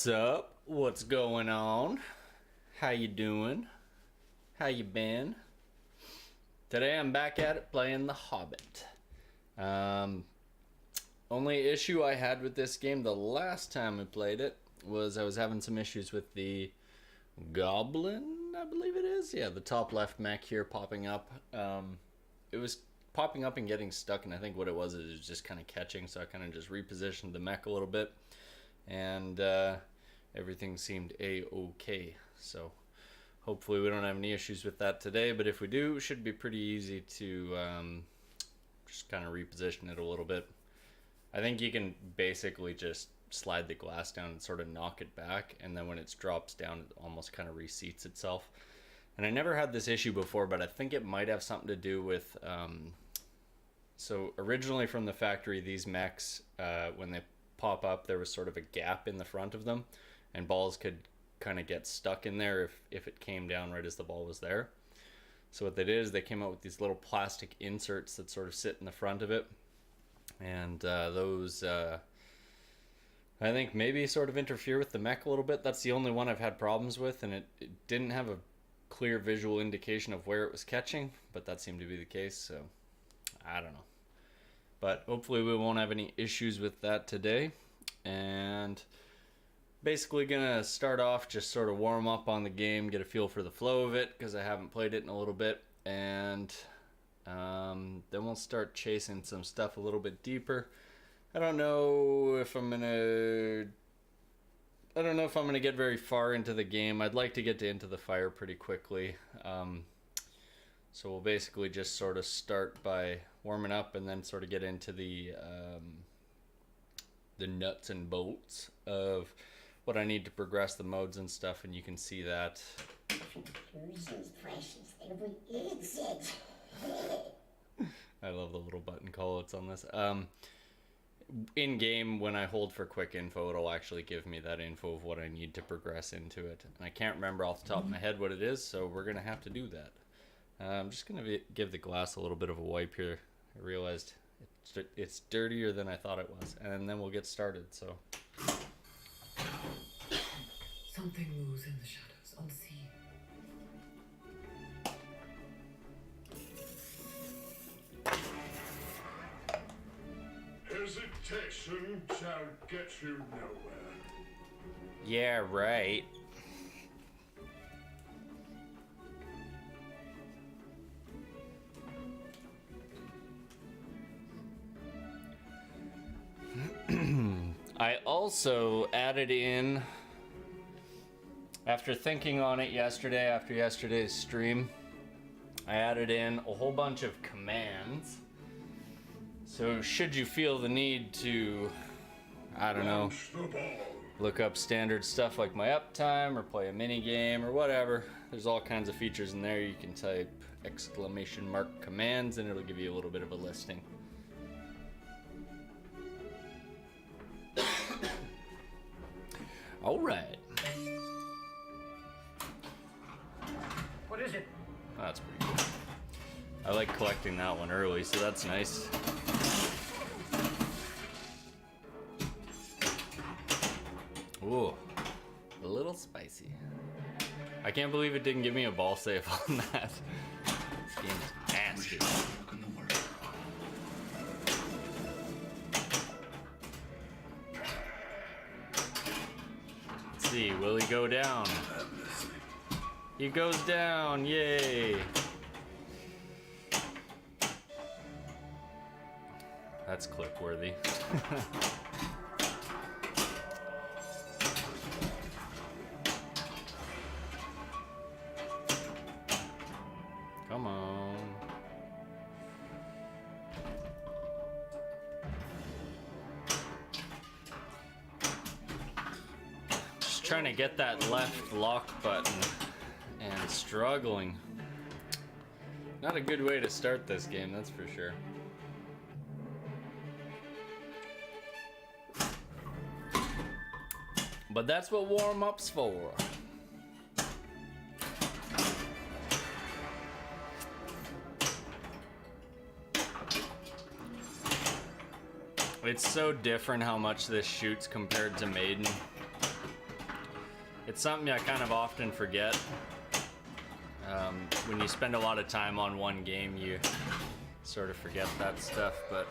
What's up? What's going on? How you doing? How you been? Today I'm back at it playing the Hobbit. Only issue I had with this game the last time we played it was I was having some issues with the Goblin, I believe it is. Yeah, the top left mech here popping up. It was popping up and getting stuck, and I think what it was is just kind of catching, so I kind of just repositioned the mech a little bit, and everything seemed a-okay. So hopefully we don't have any issues with that today, but if we do, it should be pretty easy to just kind of reposition it a little bit. I think you can basically just slide the glass down and sort of knock it back, and then when it drops down it almost kind of reseats itself. And I never had this issue before, but I think it might have something to do with so originally from the factory, these mechs, when they pop up, there was sort of a gap in the front of them, and balls could kind of get stuck in there if it came down right as the ball was there. So what they did is they came out with these little plastic inserts that sort of sit in the front of it, and those I think maybe sort of interfere with the mech a little bit. That's the only one I've had problems with, and it didn't have a clear visual indication of where it was catching, but that seemed to be the case, so I don't know. But hopefully we won't have any issues with that today. And basically gonna start off just sort of warm up on the game, get a feel for the flow of it, because I haven't played it in a little bit, and then we'll start chasing some stuff a little bit deeper. I don't know if I'm gonna get very far into the game. I'd like to get to Into the Fire pretty quickly. So we'll basically just sort of start by warming up and then sort of get into the nuts and bolts of what I need to progress the modes and stuff, and you can see that. I love the little button callouts on this. In game, when I hold for quick info, it'll actually give me that info of what I need to progress into it. And I can't remember off the top of my head what it is, so we're going to have to do that. I'm just going to give the glass a little bit of a wipe here. I realized it's dirtier than I thought it was. And then we'll get started, so. Something moves in the shadows, unseen. Hesitation shall get you nowhere. Yeah, right. I also added in, after thinking on it yesterday, after yesterday's stream, I added in a whole bunch of commands. So should you feel the need to, I don't know, look up standard stuff like my uptime or play a mini game or whatever, there's all kinds of features in there. You can type !" commands and it'll give you a little bit of a listing. All right. What is it? Oh, that's pretty cool. I like collecting that one early, so that's nice. Ooh, a little spicy. I can't believe it didn't give me a ball save on that. This game is nasty. Let's see, will he go down? He goes down, yay! That's clip worthy. Come on. Just trying to get that left lock button and struggling. Not a good way to start this game, that's for sure. But that's what warm-up's for. It's so different how much this shoots compared to Maiden. It's something I kind of often forget. When you spend a lot of time on one game, you sort of forget that stuff, but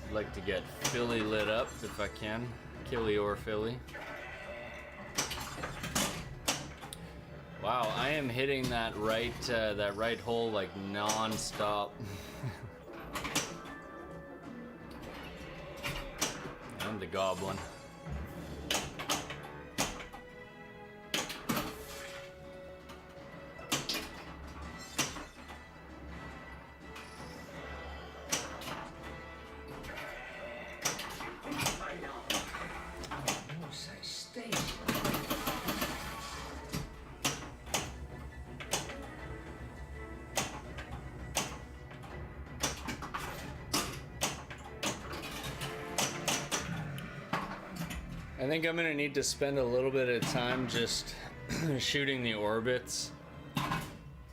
I'd like to get Philly lit up if I can. Killy or Philly. Wow, I am hitting that right hole like non-stop. And the goblin. I think I'm gonna need to spend a little bit of time just shooting the orbits.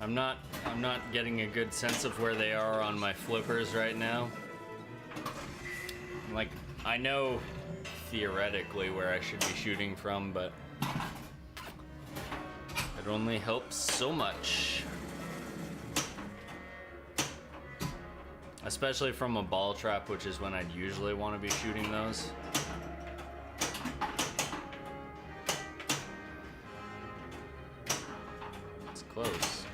I'm not getting a good sense of where they are on my flippers right now. Like, I know theoretically where I should be shooting from, but it only helps so much. Especially from a ball trap, which is when I'd usually want to be shooting those. Close.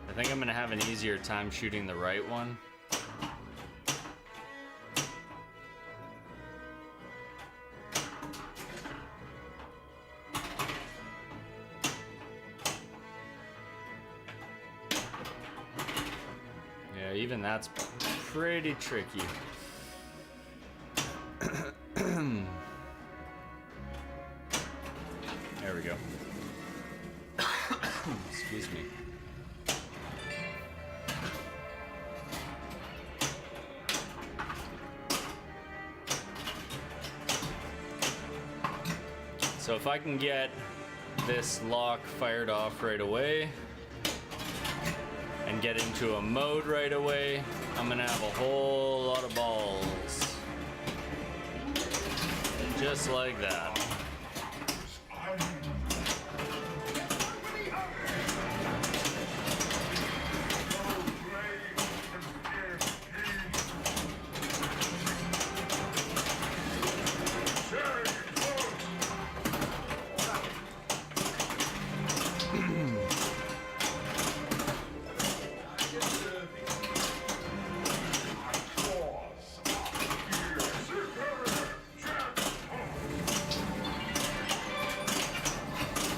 I think I'm gonna have an easier time shooting the right one. Yeah, even that's pretty tricky. There we go. Excuse me. So if I can get this lock fired off right away and get into a mode right away, I'm gonna have a whole lot of balls. Just like that.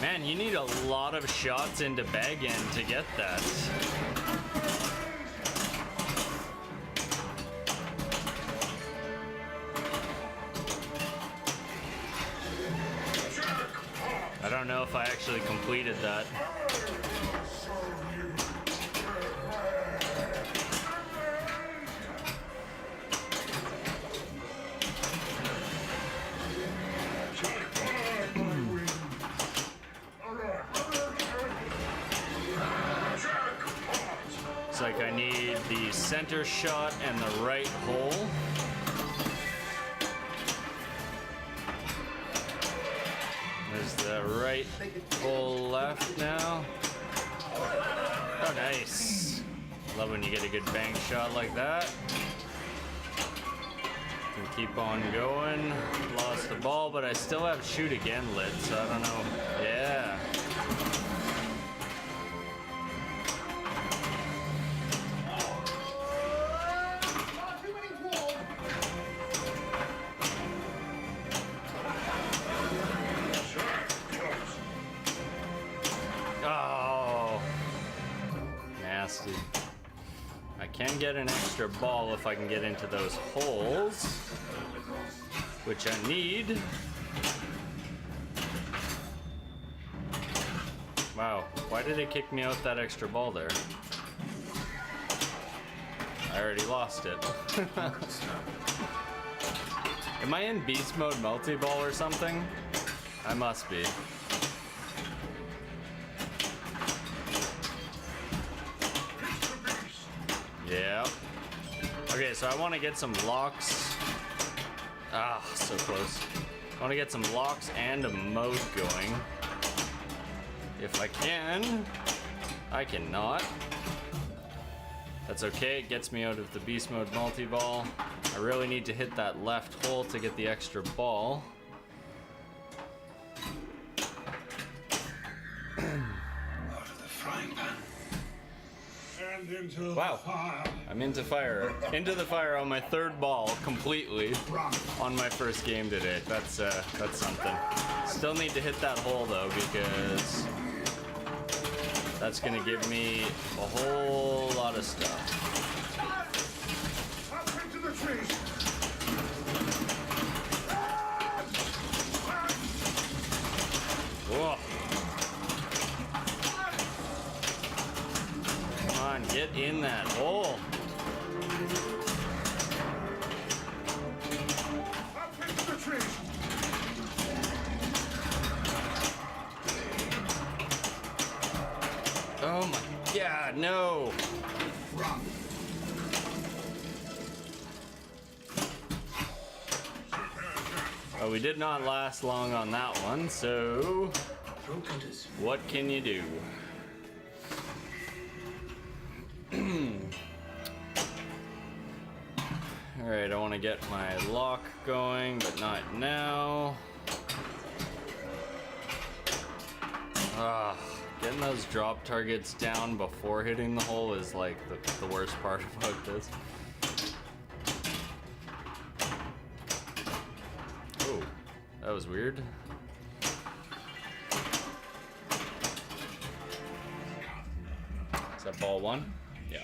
Man, you need a lot of shots into bag end to get that. I don't know if I actually completed that. It's like I need the center shot and the right hole. There's the right hole left now. Oh, nice. Love when you get a good bang shot like that. Can keep on going. Lost the ball, but I still have shoot again lit, so I don't know. Yeah. Oh, nasty. I can get an extra ball if I can get into those holes, which I need. Wow, why did it kick me out that extra ball there? I already lost it. Am I in beast mode multi-ball or something? I must be. Yeah. Okay, so I want to get some locks. Ah, so close. I want to get some locks and a mode going. If I can. I cannot. That's okay, it gets me out of the beast mode multi-ball. I really need to hit that left hole to get the extra ball. Out of the frying pan. And into Wow. the fire. I'm into fire. Into the fire on my third ball completely on my first game today. That's something. Still need to hit that hole though because that's gonna give me a whole lot of stuff. Up into the trees. Whoa. Come on, get in that hole. Up into the trees. Oh my god, no. Oh, we did not last long on that one, so what can you do? Alright, I want to get my lock going, but not now. Getting those drop targets down before hitting the hole is like the worst part about this. Oh, that was weird. Is that ball one? Yeah.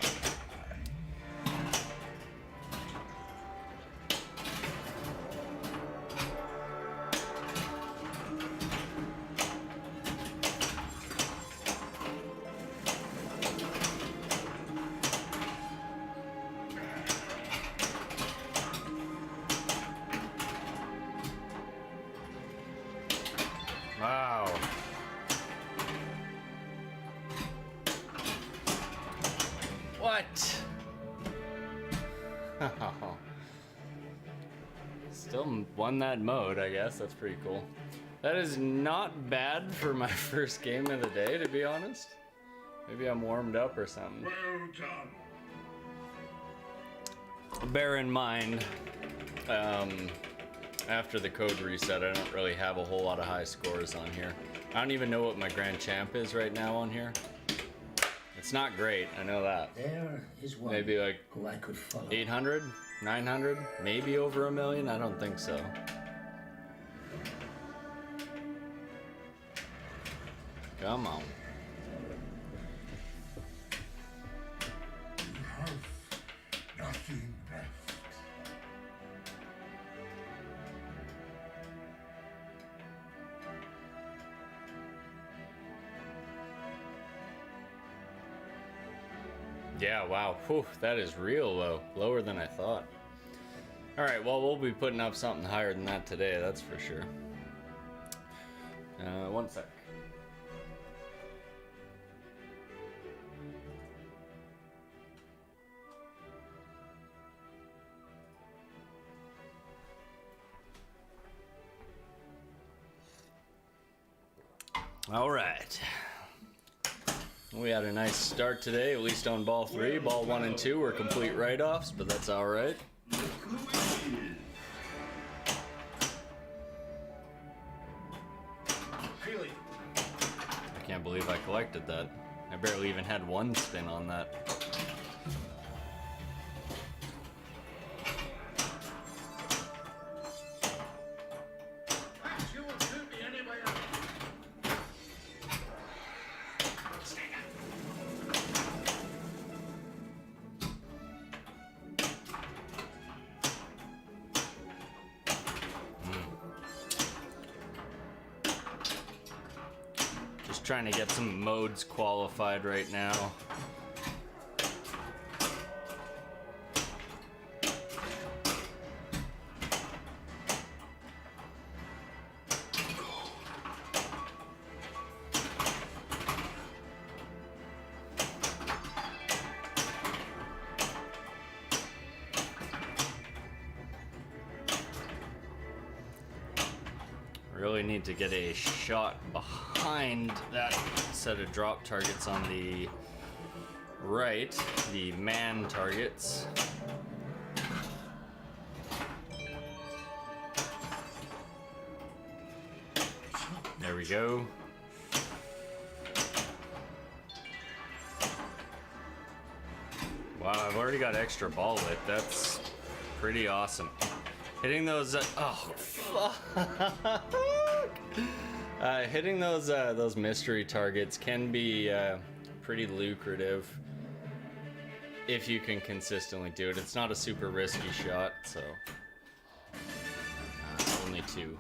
Wow. What? Still won that mode, I guess. That's pretty cool. That is not bad for my first game of the day, to be honest. Maybe I'm warmed up or something. Well done. Bear in mind, after the code reset, I don't really have a whole lot of high scores on here. I don't even know what my grand champ is right now on here. It's not great, I know that. There is one Maybe like who I could follow. 800, 900, maybe over 1 million. I don't think so. Come on. You have nothing left. Yeah, wow. Whew, that is real low. Lower than I thought. Alright, well, we'll be putting up something higher than that today, that's for sure. One sec. Alright. We had a nice start today, at least on ball 3. Ball 1 and 2 were complete write-offs, but that's alright. I can't believe I collected that. I barely even had one spin on that. Trying to get some modes qualified right now. Really need to get a shot behind that set of drop targets on the right, the man targets. There we go. Wow, I've already got extra ball lit. That's pretty awesome. Hitting those, oh fuck! Hitting those mystery targets can be pretty lucrative if you can consistently do it. It's not a super risky shot, so only 2.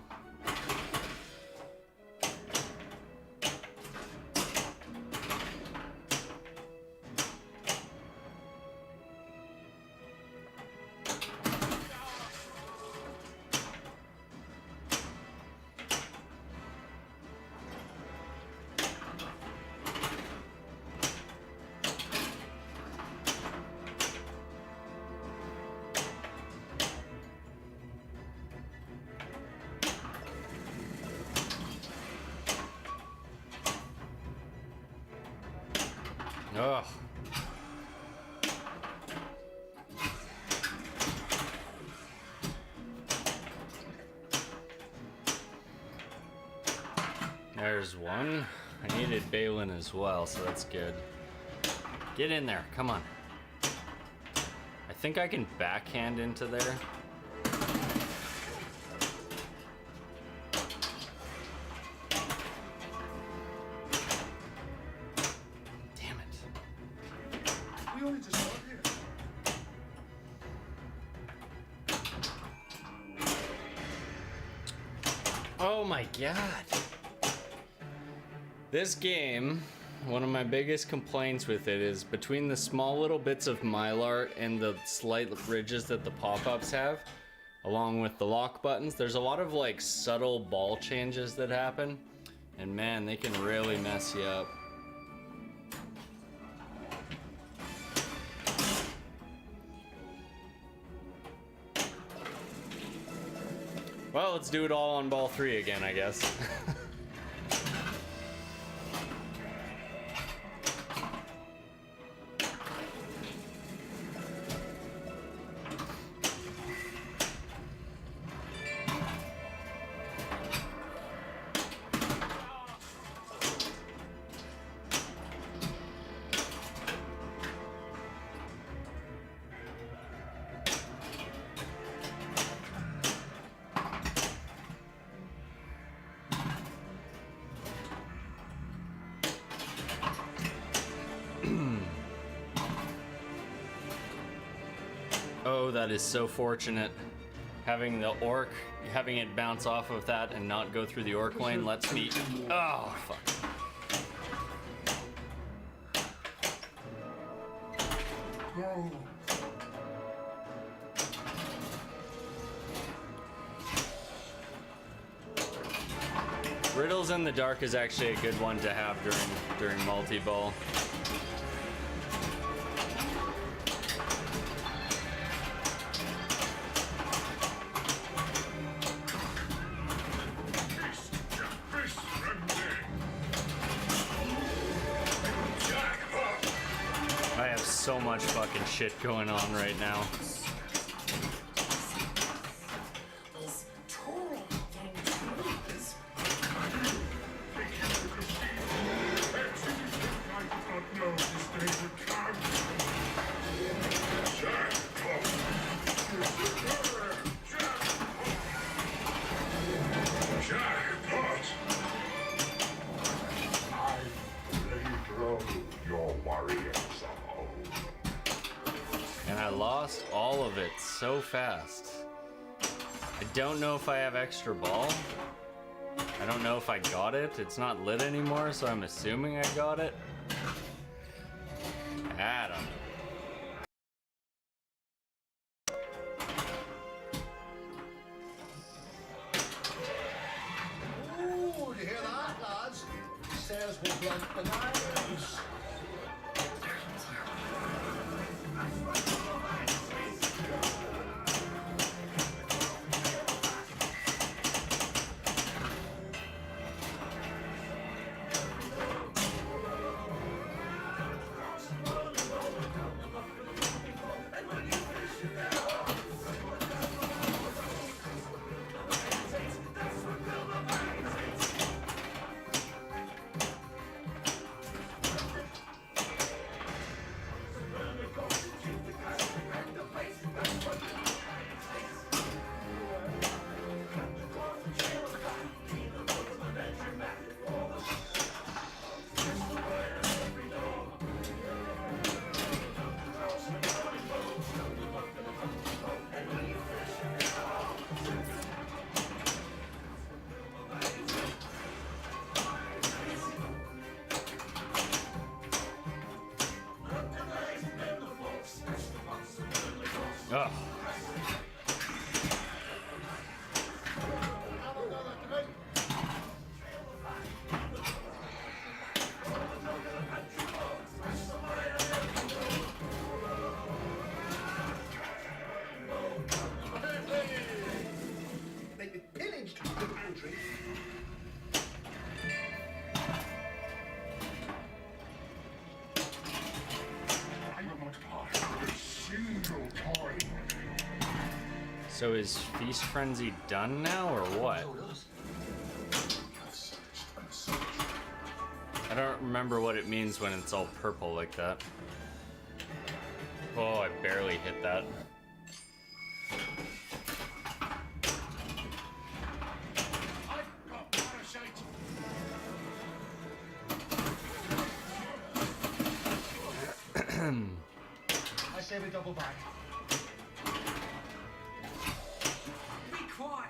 Ugh. There's one. I needed Balin as well, so that's good. Get in there, come on. I think I can backhand into there. Oh my god. This game, one of my biggest complaints with it is between the small little bits of Mylar and the slight ridges that the pop-ups have, along with the lock buttons, there's a lot of like subtle ball changes that happen, and man, they can really mess you up. Well, let's do it all on ball 3 again, I guess. Oh, that is so fortunate. Having the orc, having it bounce off of that and not go through the orc lane lets me... Oh, fuck. No. Riddles in the dark is actually a good one to have during multi-ball. I have so much fucking shit going on right now. And I lost all of it so fast. I don't know if I have extra ball. I don't know if I got it. It's not lit anymore, so I'm assuming I got it. I don't know. Ooh, you hear that, lads? Says we'll blunt the knives. So is Feast Frenzy done now, or what? I don't remember what it means when it's all purple like that. Oh, I barely hit that. I've got parasite. I say we double back. Be quiet.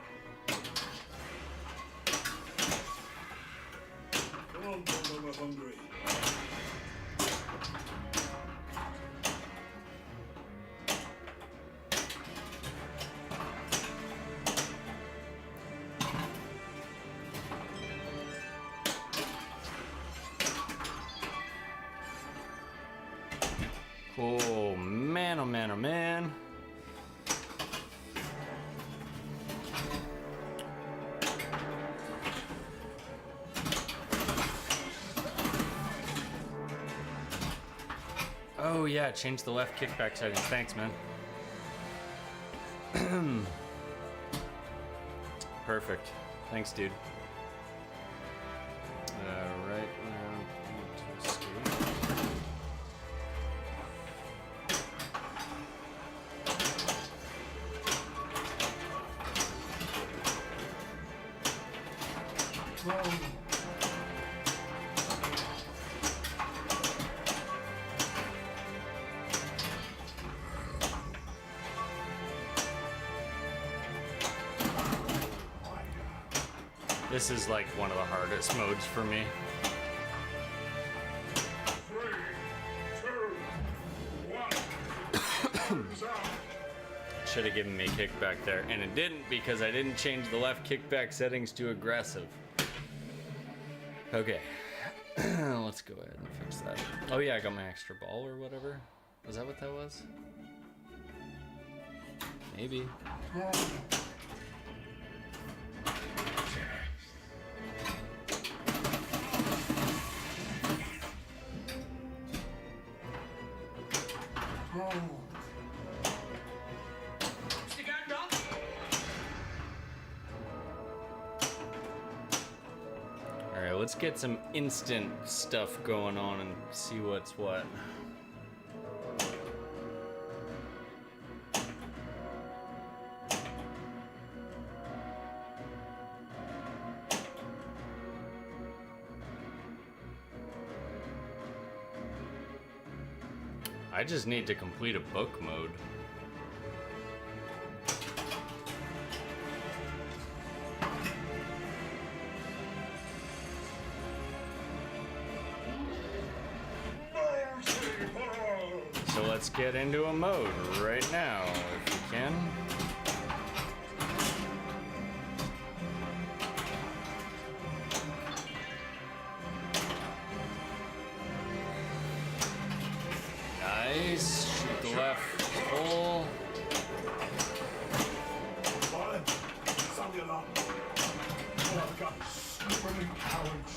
Come on, Pinball, we're hungry. Oh man, oh man, oh man. Oh yeah, change the left kickback settings. Thanks, man. Perfect. Thanks, dude. Right now, to escape. This is like one of the hardest modes for me. 3, 2, 1. Time's up. Should have given me a kickback there, and it didn't because I didn't change the left kickback settings to aggressive. Okay, let's go ahead and fix that. Oh yeah, I got my extra ball or whatever. Was that what that was? Maybe. Stick out, Doc. Alright, let's get some instant stuff going on and see what's what. I just need to complete a book mode. So let's get into a mode right now, if we can. Nice. Shoot the left hole. Sound the alarm. Oh, I've got screaming cowards.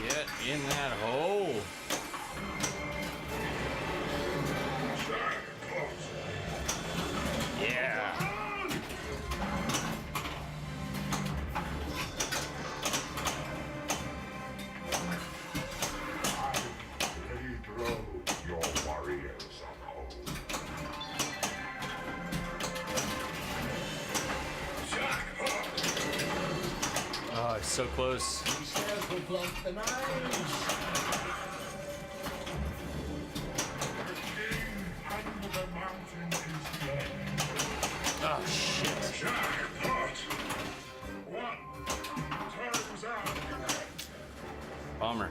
Get in that hole. Yeah. Pedro, your warriors are home. Oh, it's so close. He says we'll blunt the knives. The king and the mountain is the end. Oh, shit. Jackpot! 1. Time's out. Bummer.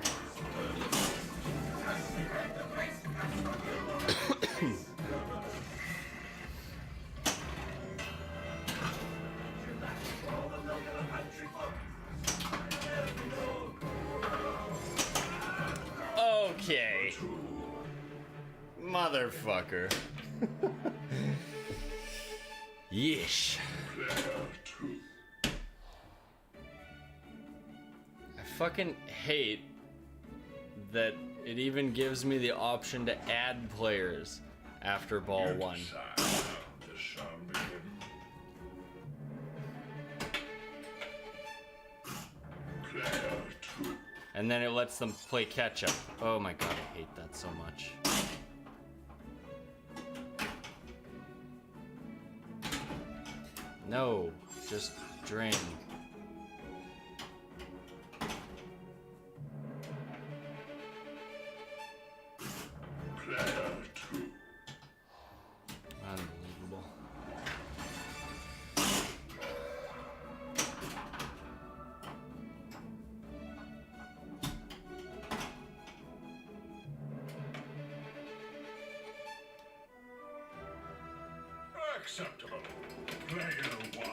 Okay. Motherfucker. Yeesh. I fucking hate that It even gives me the option to add players after ball one. And then it lets them play catch up. Oh my god, I hate that so much. No, just drain. Unbelievable. Acceptable. Player one.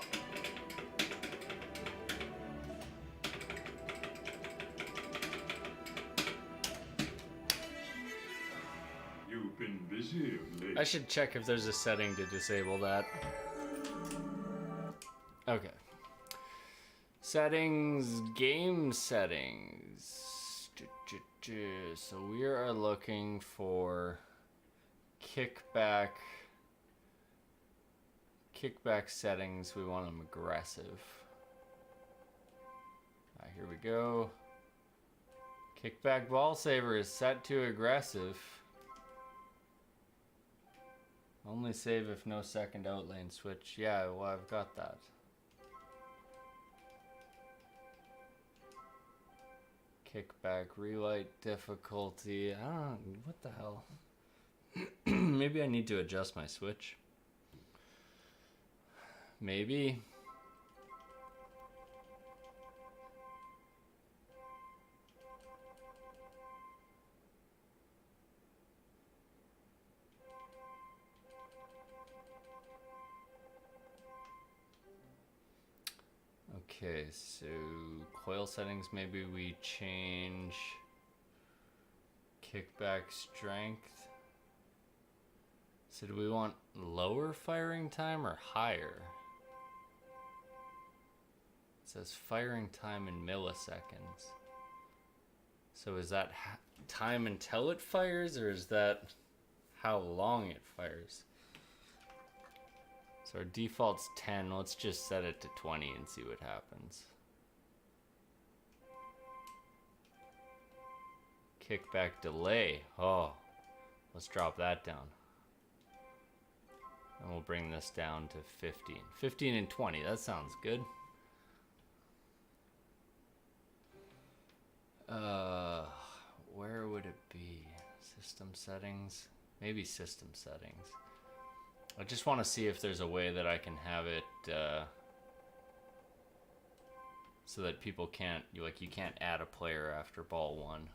You've been busy of late. I should check if there's a setting to disable that. Okay. Settings, game settings. So we are looking for kickback settings. We want them aggressive. Here we go. Kickback ball saver is set to aggressive. Only save if no second outlane switch. Yeah, well, I've got that. Kickback, relight difficulty. I don't know, what the hell? Maybe I need to adjust my switch. Maybe. Okay, so coil settings, maybe we change kickback strength. So do we want lower firing time or higher? It says firing time in milliseconds. So is that time until it fires, or is that how long it fires? So our default's 10. Let's just set it to 20 and see what happens. Kickback delay. Oh, let's drop that down. And we'll bring this down to 15. 15 and 20, that sounds good. Where would it be? System settings? Maybe system settings. I just want to see if there's a way that I can have it so that people can't, you can't add a player after ball one.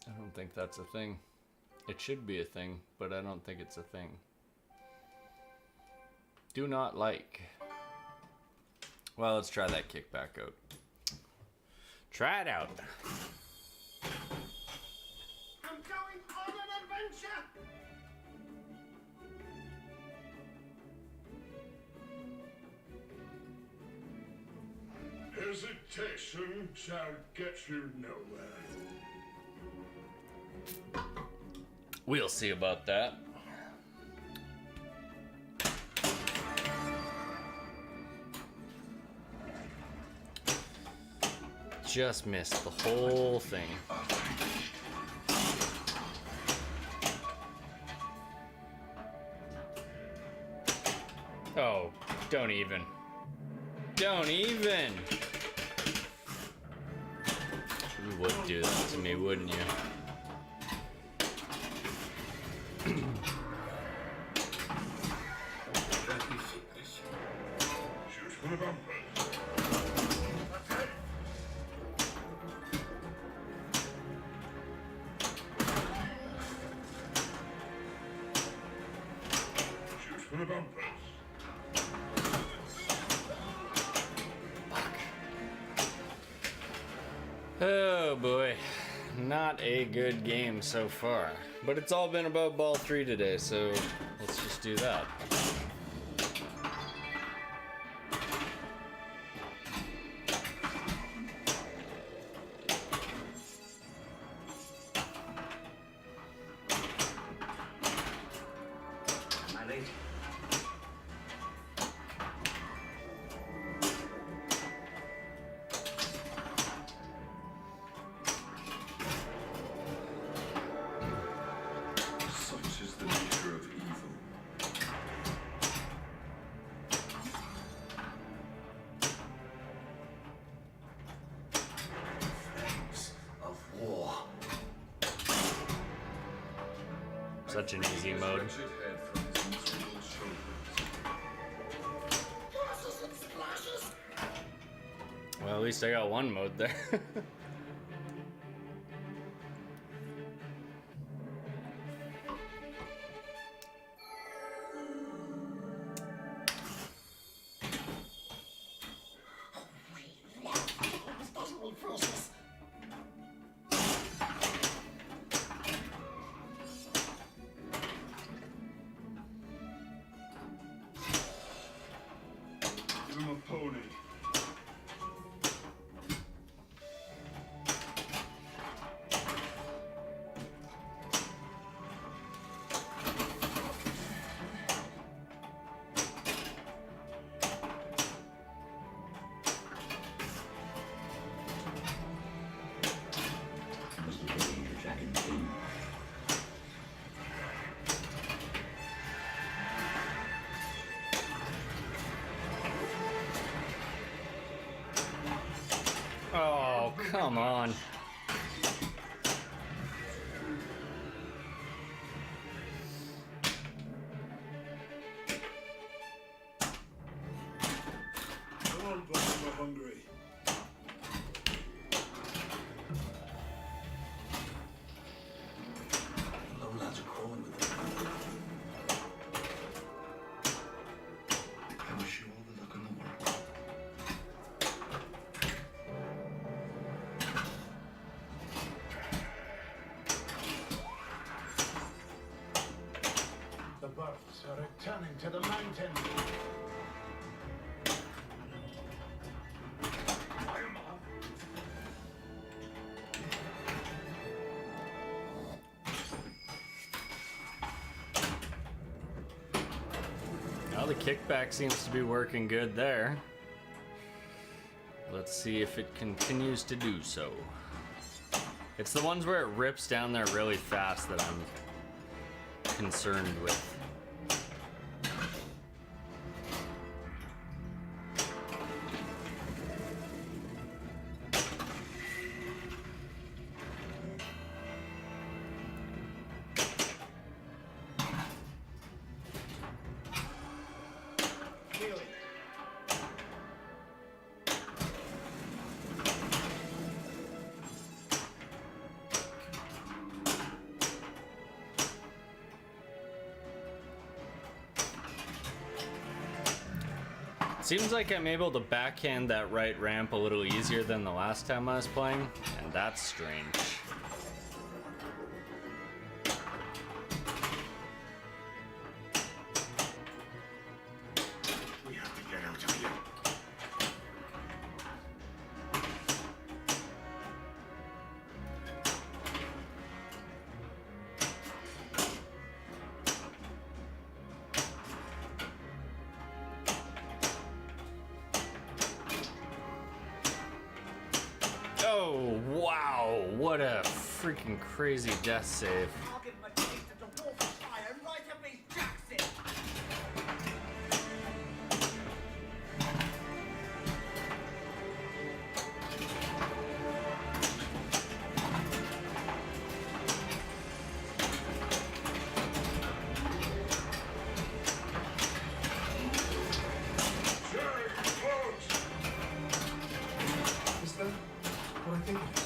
I don't think that's a thing. It should be a thing, but I don't think it's a thing. Do not like. Well, let's try that kickback out. Try it out. I'm going on an adventure! Hesitation shall get you nowhere. We'll see about that. Just missed the whole thing. Oh, don't even. Don't even! You would do that to me, wouldn't you? Shoot for the bumpers. Shoot for the bumpers. Oh boy, not a good game so far. But it's all been about ball 3 today, so let's just do that. Am I late? Such is the nature of evil. Flames of war. Such an easy mode. Wretched head from his miserable shoulders. Well, at least I got one mode there. Give him a pony. Must have been your dragon king. Oh, come on. Come on, boys, we're hungry. The lowlands are crawling with them. I wish you all the luck in the world. The birds are returning to the mountain. Now the kickback seems to be working good there. Let's see if it continues to do so. It's the ones where it rips down there really fast that I'm concerned with. Really? Seems like I'm able to backhand that right ramp a little easier than the last time I was playing, and that's strange. We have to get out of here. Oh, wow, what a freaking crazy death save. I'll give him a taste of the wolf fire right up his Jackson. Jerry, close! Is that what I think it is?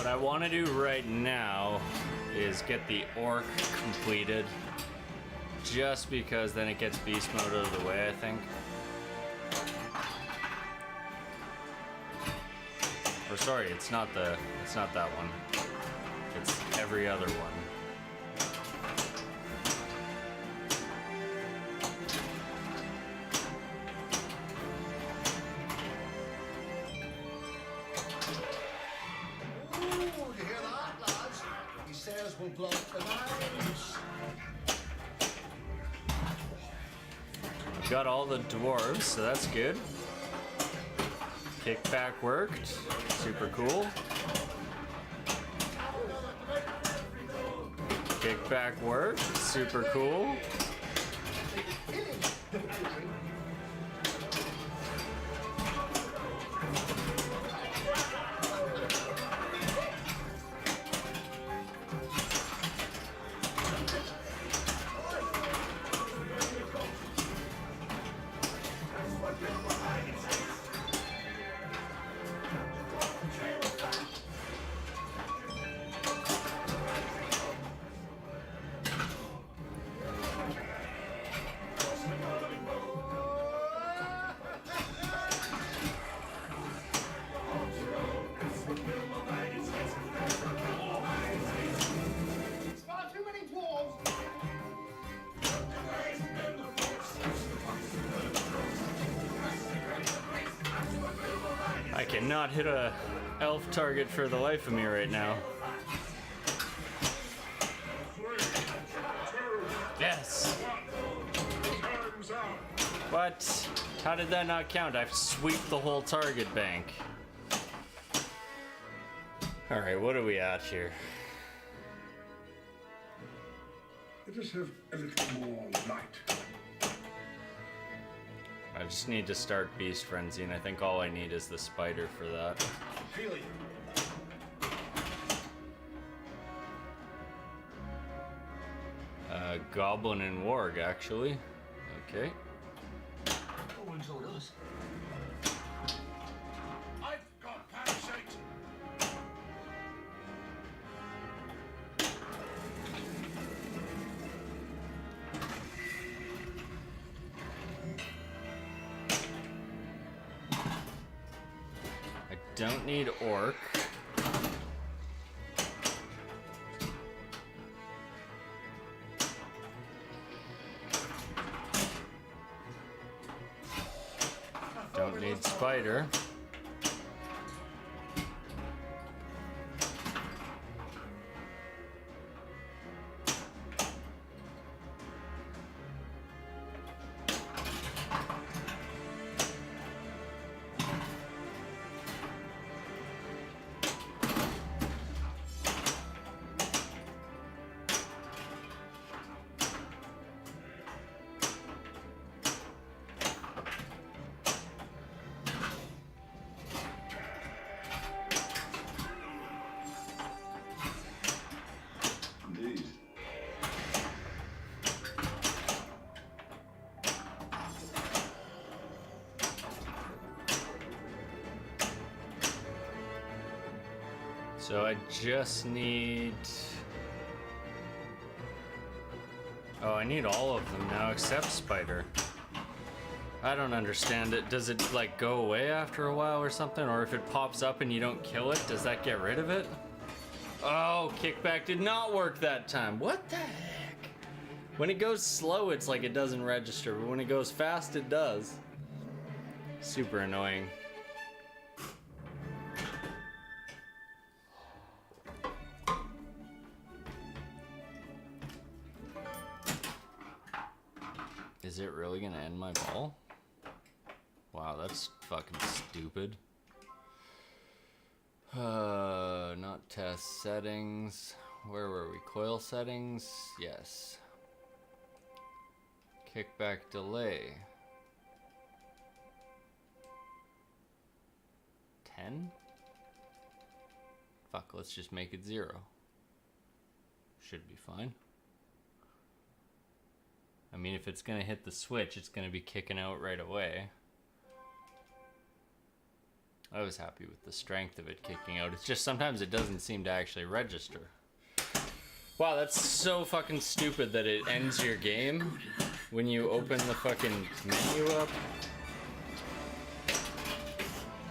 What I want to do right now is get the orc completed. Just because then it gets beast mode out of the way, I think. Or sorry, it's not that one. It's every other one. Ooh, you hear that, lads? He says we'll blunt the knives. I've got all the dwarves, so that's good. Kickback worked. Super cool. Kickback worked. Super cool. It's far too many dwarves. I cannot hit a elf target for the life of me right now. Yes. Time's up. What? How did that not count? I've sweeped the whole target bank. Alright, what are we at here? Let us have a little more light. I just need to start Beast Frenzy, and I think all I need is the spider for that. Really? Goblin and Warg, actually. Okay. No one told us. I've got parasite. I don't need Orc. Don't need Spider. Indeed. So I just need... Oh, I need all of them now except Spider. I don't understand it. Does it like go away after a while or something? Or if it pops up and you don't kill it, does that get rid of it? Oh, kickback did not work that time. What the heck? When it goes slow, it's like it doesn't register, but when it goes fast, it does. Super annoying. Is it really gonna end my ball? Wow, that's fucking stupid. Not test settings. Where were we? Coil settings? Yes. Kickback delay. 10? Fuck, let's just make it 0. Should be fine. I mean, if it's gonna hit the switch, it's gonna be kicking out right away. I was happy with the strength of it kicking out. It's just sometimes it doesn't seem to actually register. Wow, that's so fucking stupid that it ends your game when you open the fucking menu up.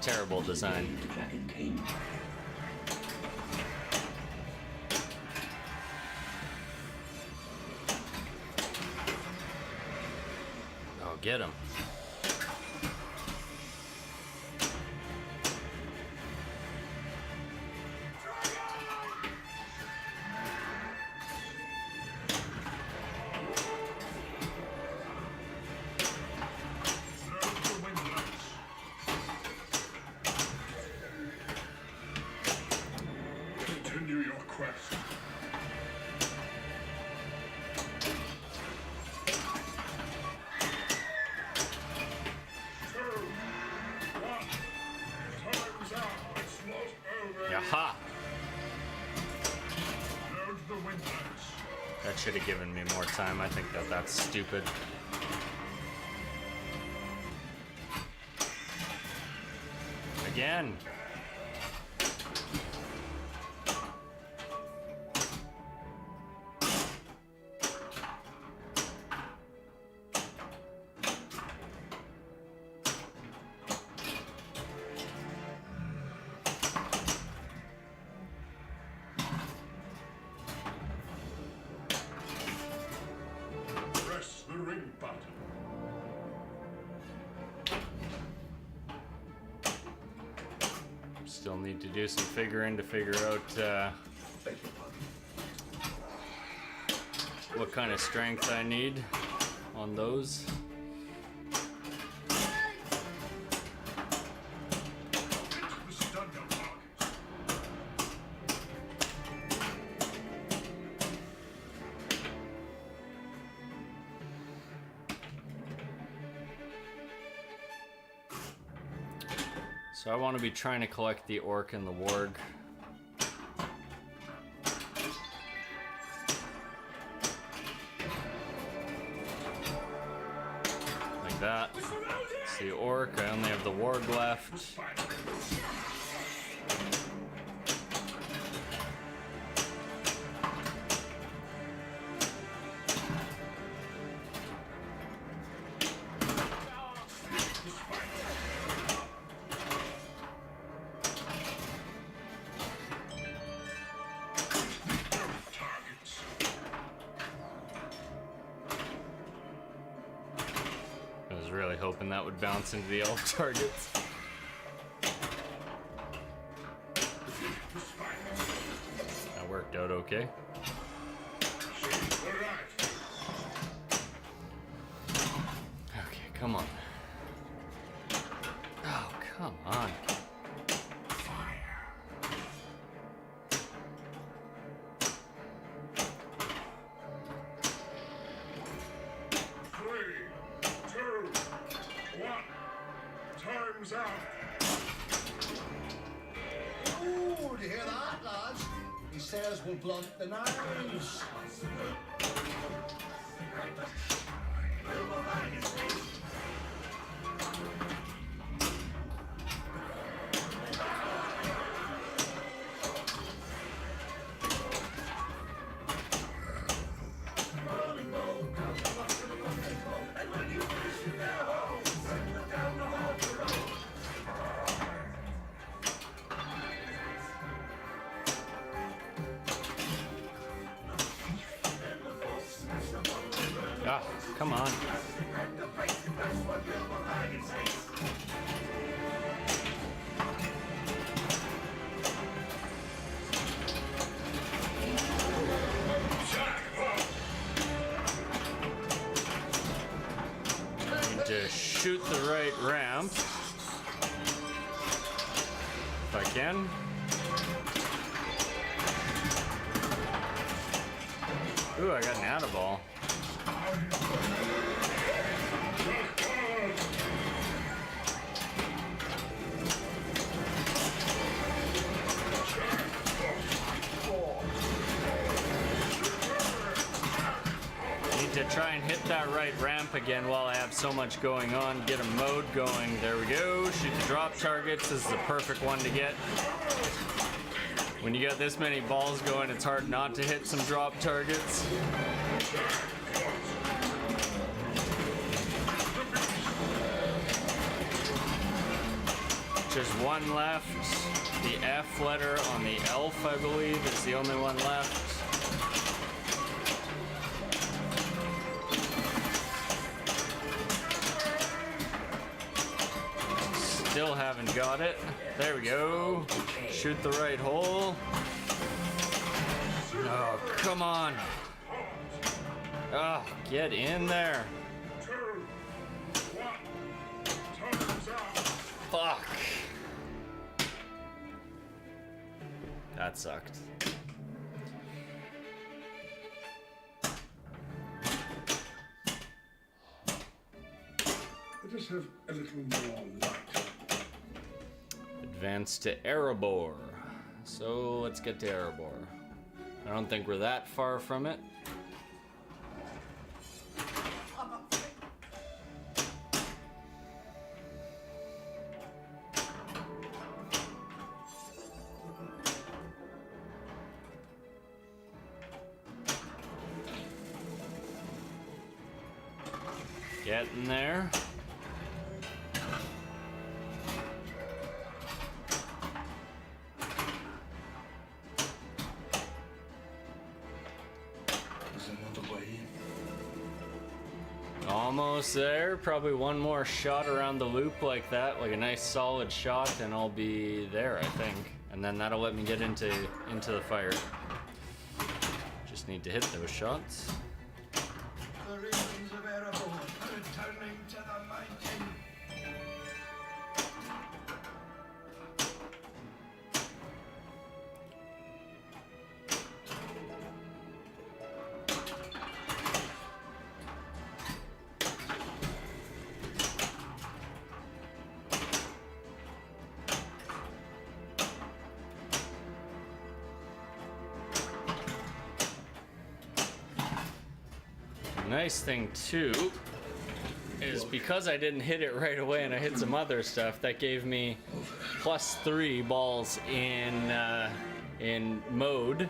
Terrible design. Dragon King. Oh, get him. Continue your quest. Time's out. It's not over. Yaha! Load the windows. That should have given me more time. I think that that's stupid. Again. Press the ring button. Still need to do some figuring to figure out what kind of strength I need on those. The stun gun target. So I want to be trying to collect the orc and the warg. Like that. It's the orc. I only have the warg left. Targets. I was really hoping that would bounce into the elf targets. That worked out okay. Alright. Okay, come on. Oh, come on. Three, two, one. Time's out. Ooh, do you hear that, lads? He says we'll blunt the knives. Ah, come on. Need to shoot the right ramp. If I can. Ooh, I got an out-of-ball. Need to try and hit that right ramp again while I have so much going on. Get a mode going. There we go. Shoot the drop targets. This is the perfect one to get. When you got this many balls going, it's hard not to hit some drop targets. Just one left. The F letter on the elf, I believe, is the only one left. Still haven't got it. There we go. Shoot the right hole. Oh, come on. Oh, get in there. Fuck. That sucked. Let us have a little more light. Advance to Erebor. So let's get to Erebor. I don't think we're that far from it. Getting there. Almost there. Probably one more shot around the loop like that, like a nice solid shot, and I'll be there, I think. And then that'll let me get into the fire. Just need to hit those shots. The regions of Erebor, returning to the mountain. Nice thing too is because I didn't hit it right away and I hit some other stuff, that gave me +3 balls in mode.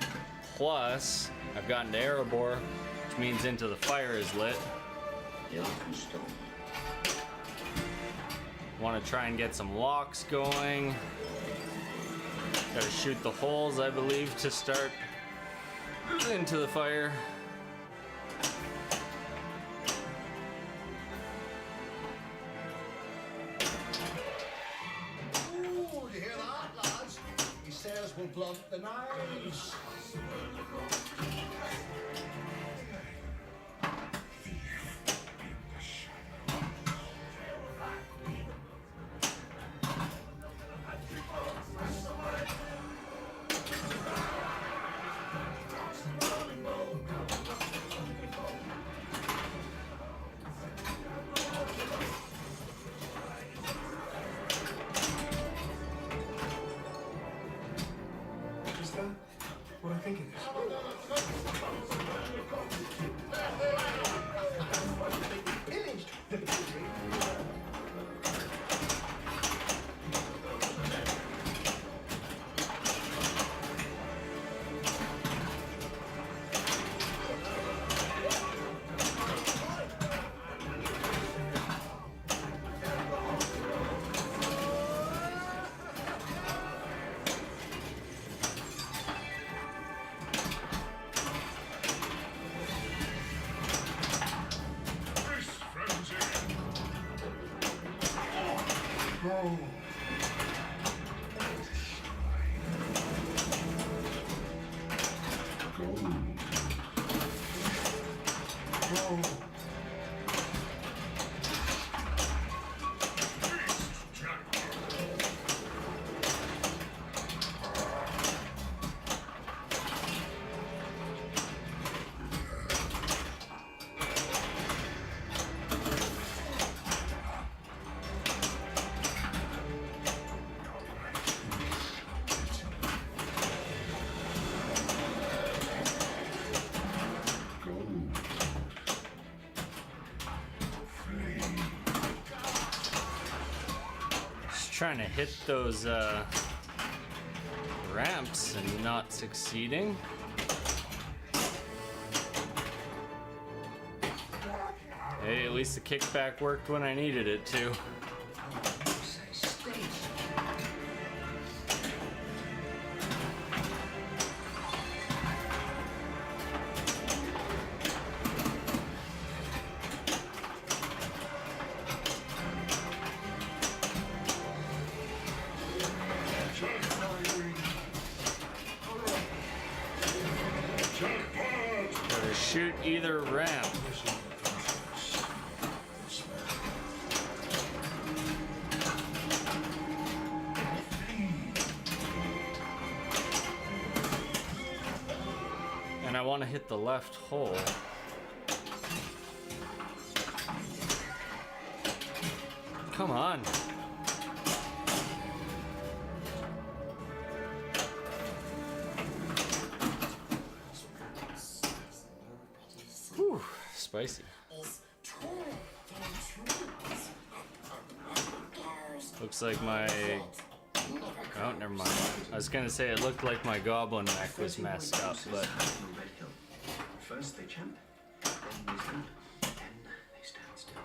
Plus I've gotten to Erebor, which means Into the Fire is lit. Want to try and get some locks going. Gotta shoot the holes, I believe, to start Into the Fire. Will blunt the knives. What I think it is. Go. Go. trying to hit those ramps and not succeeding. Hey, at least the kickback worked when I needed it to. Gotta shoot either ramp. And I want to hit the left hole. Come on. Whew, spicy. Looks like my... Oh, never mind. I was gonna say it looked like my goblin mech was messed up, but... First they jump, then they jump, then they stand still.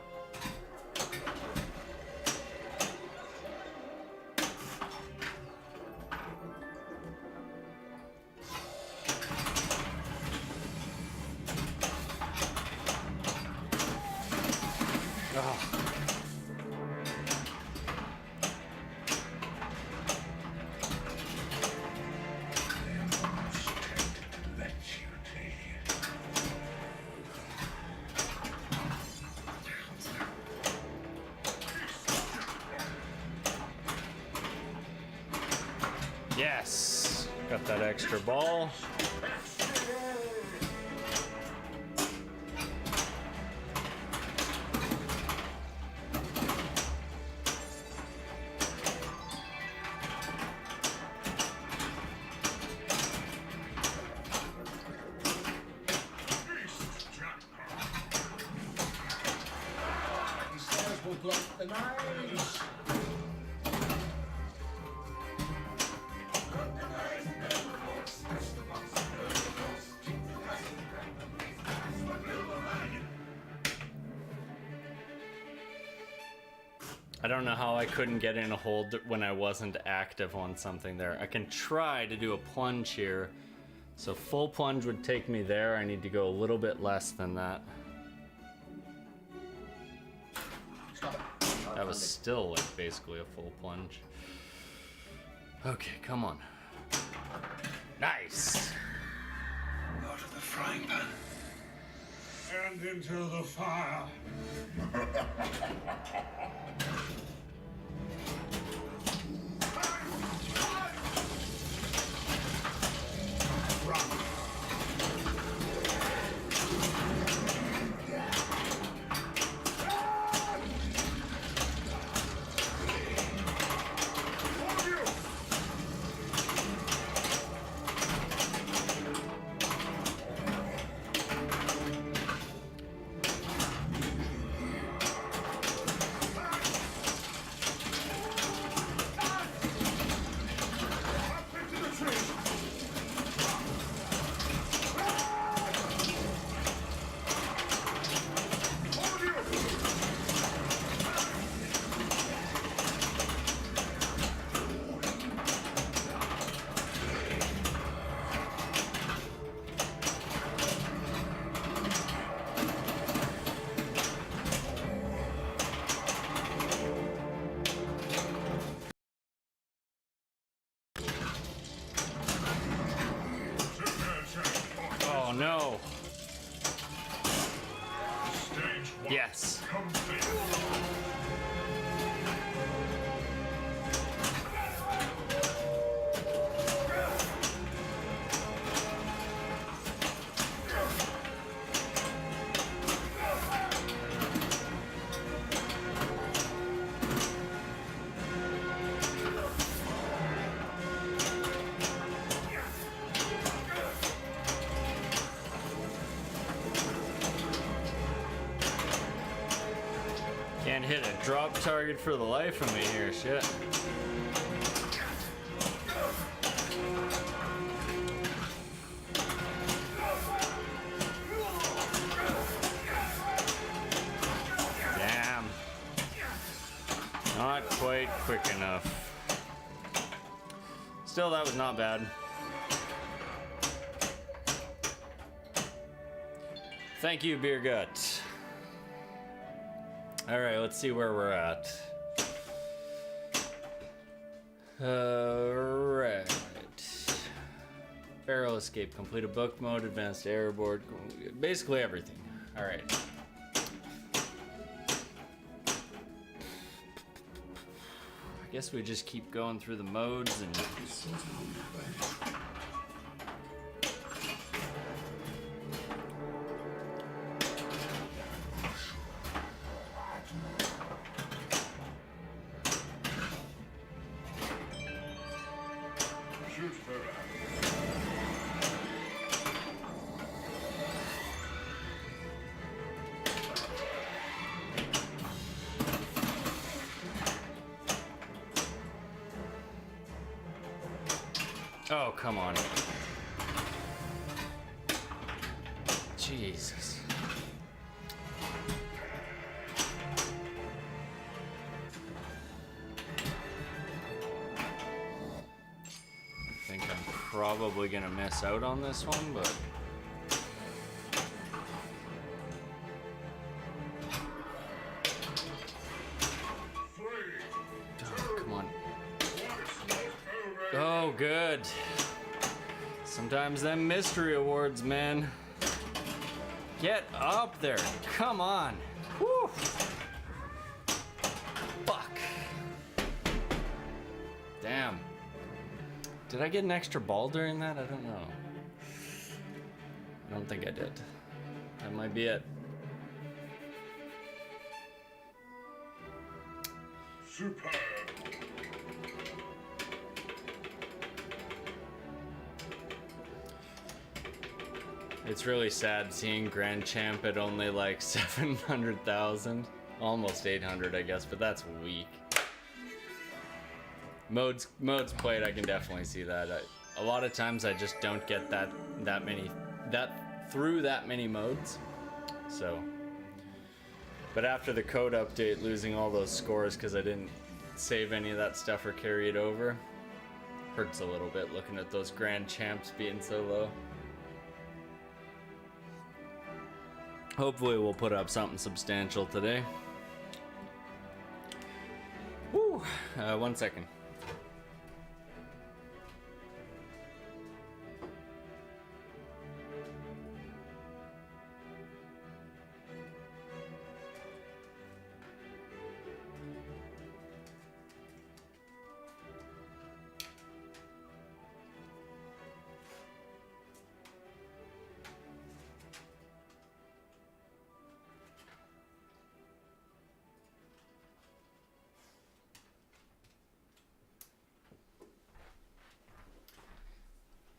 Oh. Yes, got that extra ball. These stairs will block the knives. I don't know how I couldn't get in a hold when I wasn't active on something there. I can try to do a plunge here. So full plunge would take me there. I need to go a little bit less than that. That was still like basically a full plunge. Okay, come on. Nice. Out of the frying pan. And into the fire. Oh no. Yes. Can't hit a drop target for the life of me here, shit. Damn. Not quite quick enough. Still, that was not bad. Thank you, Beer Gut. Alright, let's see where we're at. Alright. Barrel escape, complete a book mode, advanced airboard, basically everything. Alright. I guess we just keep going through the modes and... Oh, come on. Jesus. I think I'm probably gonna miss out on this one, but... Oh, come on. Oh, good. Sometimes them mystery awards, man. Get up there. Come on. Woo. Fuck. Damn. Did I get an extra ball during that? I don't know. I don't think I did. That might be it. Superb. It's really sad seeing Grand Champ at only like 700,000. Almost 800, I guess, but that's weak. Modes played, I can definitely see that. A lot of times I just don't get through that many modes. So, but after the code update, losing all those scores because I didn't save any of that stuff or carry it over, hurts a little bit looking at those Grand Champs being so low. Hopefully we'll put up something substantial today. Woo! 1 second.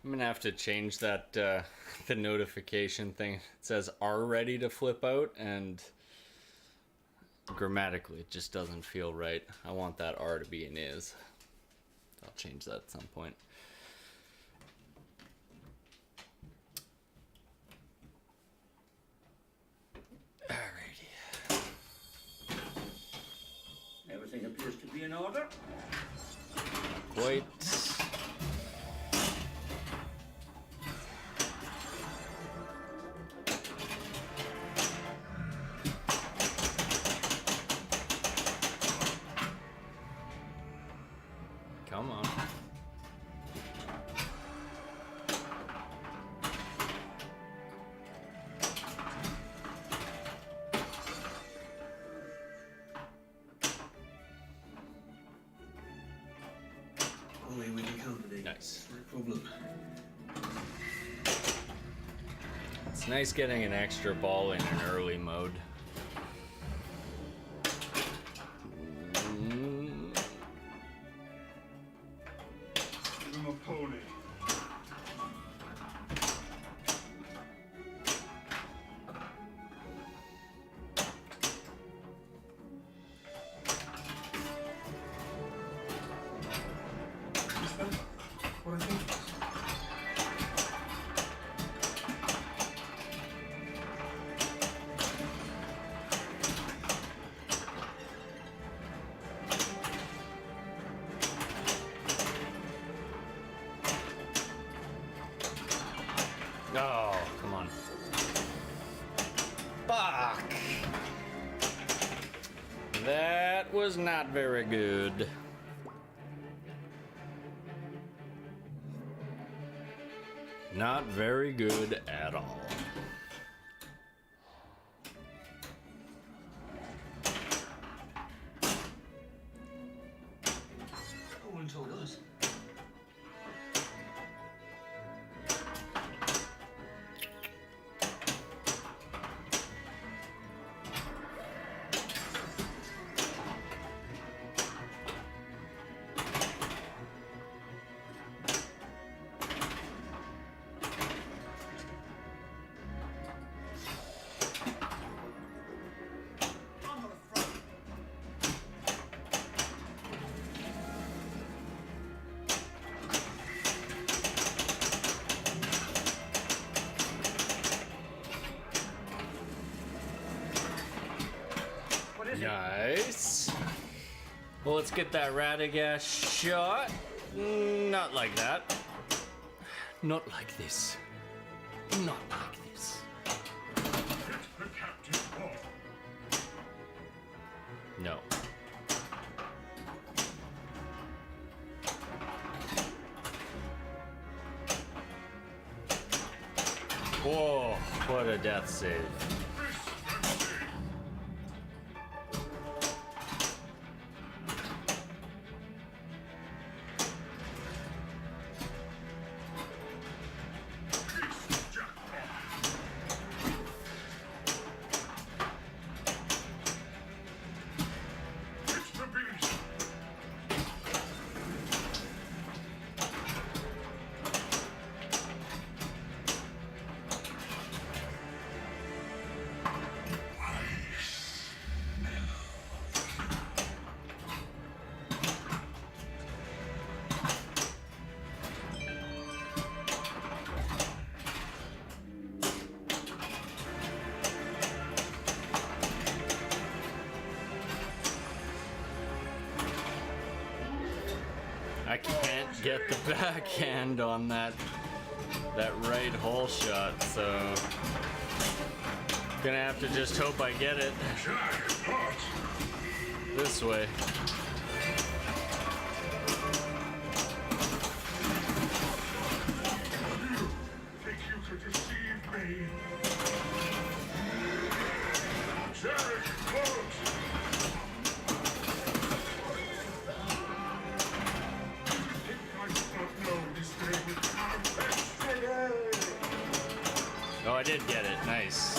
I'm gonna have to change that, the notification thing. It says "are ready to flip out," and grammatically it just doesn't feel right. I want that "are" to be an "is." I'll change that at some point. Alrighty. Everything appears to be in order. Quite. Come on. Only when you company. Nice. No problem. It's nice getting an extra ball in an early mode. Give him a pony. That was not very good. Not very good at all. No one told us. Nice. Well, let's get that Radagast shot. Not like that. Not like this. Not like this. Get the captive ball. No. Whoa, what a death save. I can't get the backhand on that right hole shot, so gonna have to just hope I get it this way. Think you could deceive me? Jack, vote! Oh, I did get it. Nice.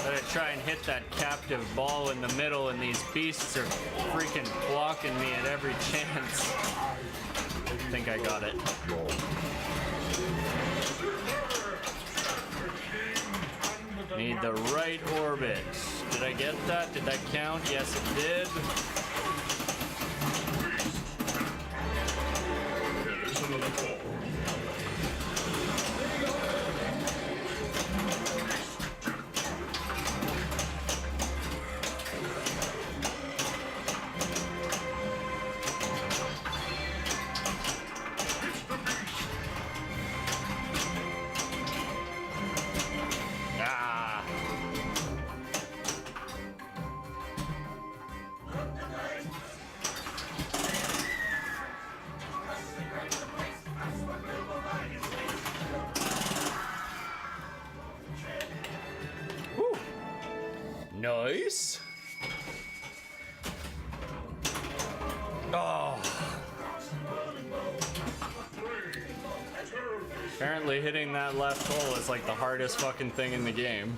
Gotta try and hit that captive ball in the middle, and these beasts are freaking blocking me at every chance. I think I got it. Need the right orbit. Did I get that? Did that count? Yes, it did. Nice. Oh. Apparently hitting that left hole is like the hardest fucking thing in the game.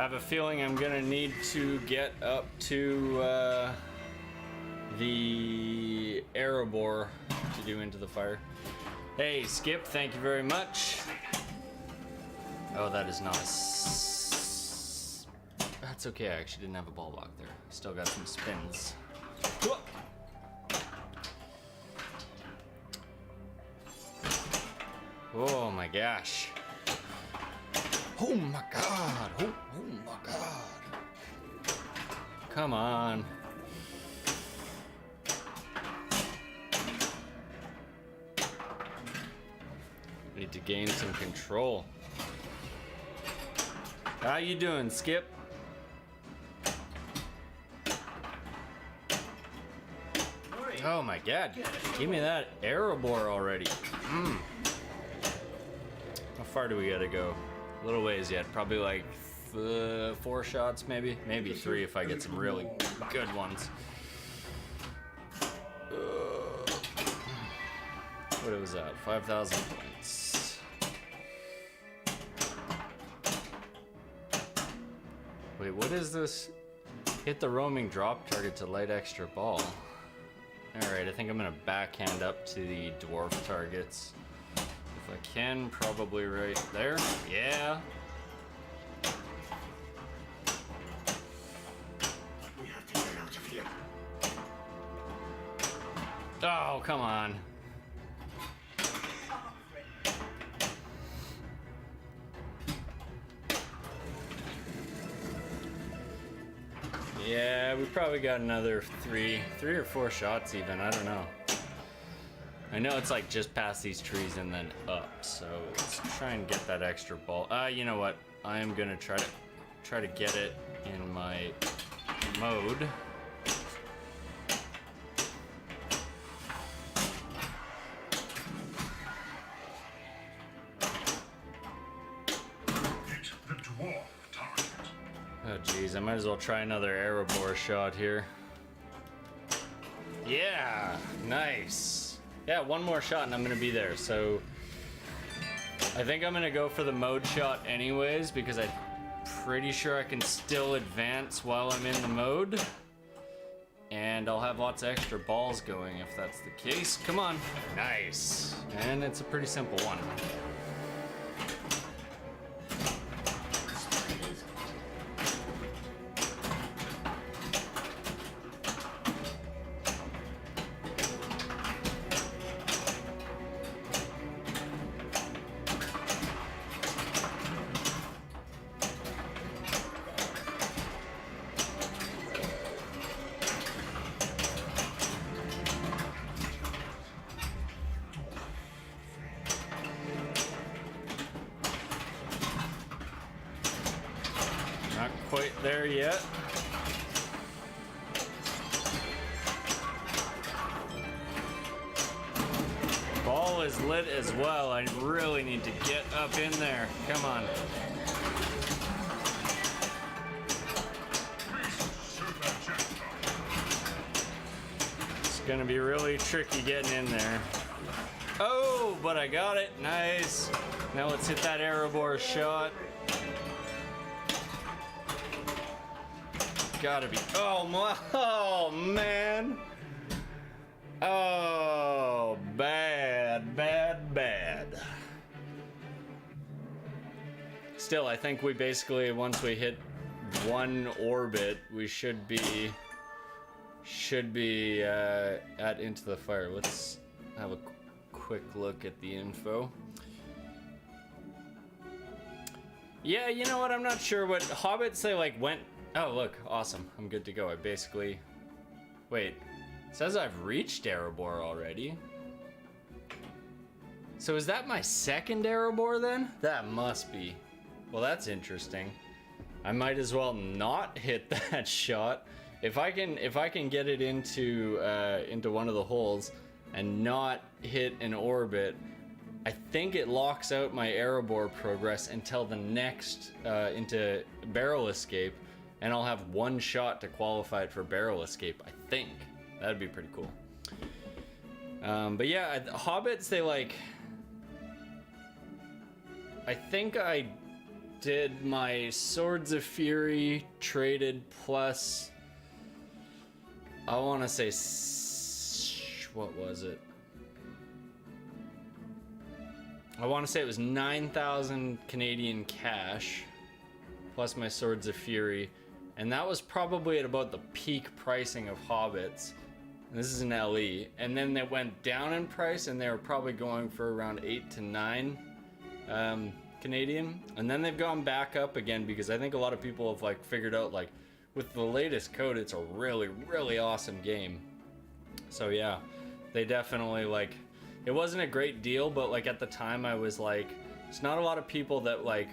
have a feeling I'm gonna need to get up to the Erebor to do Into the Fire. Hey, Skip, thank you very much. Oh, that is not That's okay, I actually didn't have a ball lock there. Still got some spins. Oh my gosh. Oh my god. Oh my god. Come on. Need to gain some control. How you doing, Skip? Oh my god. Give me that Erebor already. How far do we gotta go? A little ways yet. Probably like 4 shots, maybe? Maybe 3 if I get some really good ones. What was that? 5,000 points. Wait, what is this? Hit the roaming drop target to light extra ball. Alright, I think I'm gonna backhand up to the dwarf targets. If I can, probably right there. Yeah. We have to get out of here. Oh, come on. Yeah, we probably got another three or 4 shots even, I don't know. I know it's like just past these trees and then up, so let's try and get that extra ball. You know what? I am gonna try to get it in my mode. Hit the dwarf target. Oh geez, I might as well try another Erebor shot here. Yeah, nice. Yeah, 1 more shot and I'm gonna be there. So I think I'm gonna go for the mode shot anyways because I'm pretty sure I can still advance while I'm in the mode. And I'll have lots of extra balls going if that's the case. Come on. Nice. And it's a pretty simple one. Not quite there yet. Ball is lit as well. I really need to get up in there. Come on. It's gonna be really tricky getting in there. Oh, but I got it. Nice. Now let's hit that Erebor shot. Gotta be. Oh man. Oh, bad, bad, bad. Still, I think we basically, once we hit 1 orbit, we should be at Into the Fire. Let's have a quick look at the info. Yeah, you know what? I'm not sure what Hobbits they like went. Oh, look, awesome. I'm good to go. I basically... Wait. It says I've reached Erebor already. So is that my second Erebor then? That must be. Well, that's interesting. I might as well not hit that shot. If I can get it into one of the holes and not hit an orbit, I think it locks out my Erebor progress until the next into barrel escape. And I'll have 1 shot to qualify it for barrel escape, I think. That'd be pretty cool. But yeah, Hobbits, they like... I think I did my Swords of Fury traded plus, I want to say, what was it? I want to say it was 9,000 Canadian cash plus my Swords of Fury, and that was probably at about the peak pricing of Hobbits. And this is an LE, and then they went down in price, and they were probably going for around 8 to 9 Canadian, and then they've gone back up again because I think a lot of people have like figured out like with the latest code, it's a really, really awesome game. So yeah, they definitely like. It wasn't a great deal, but like at the time I was like, it's not a lot of people that like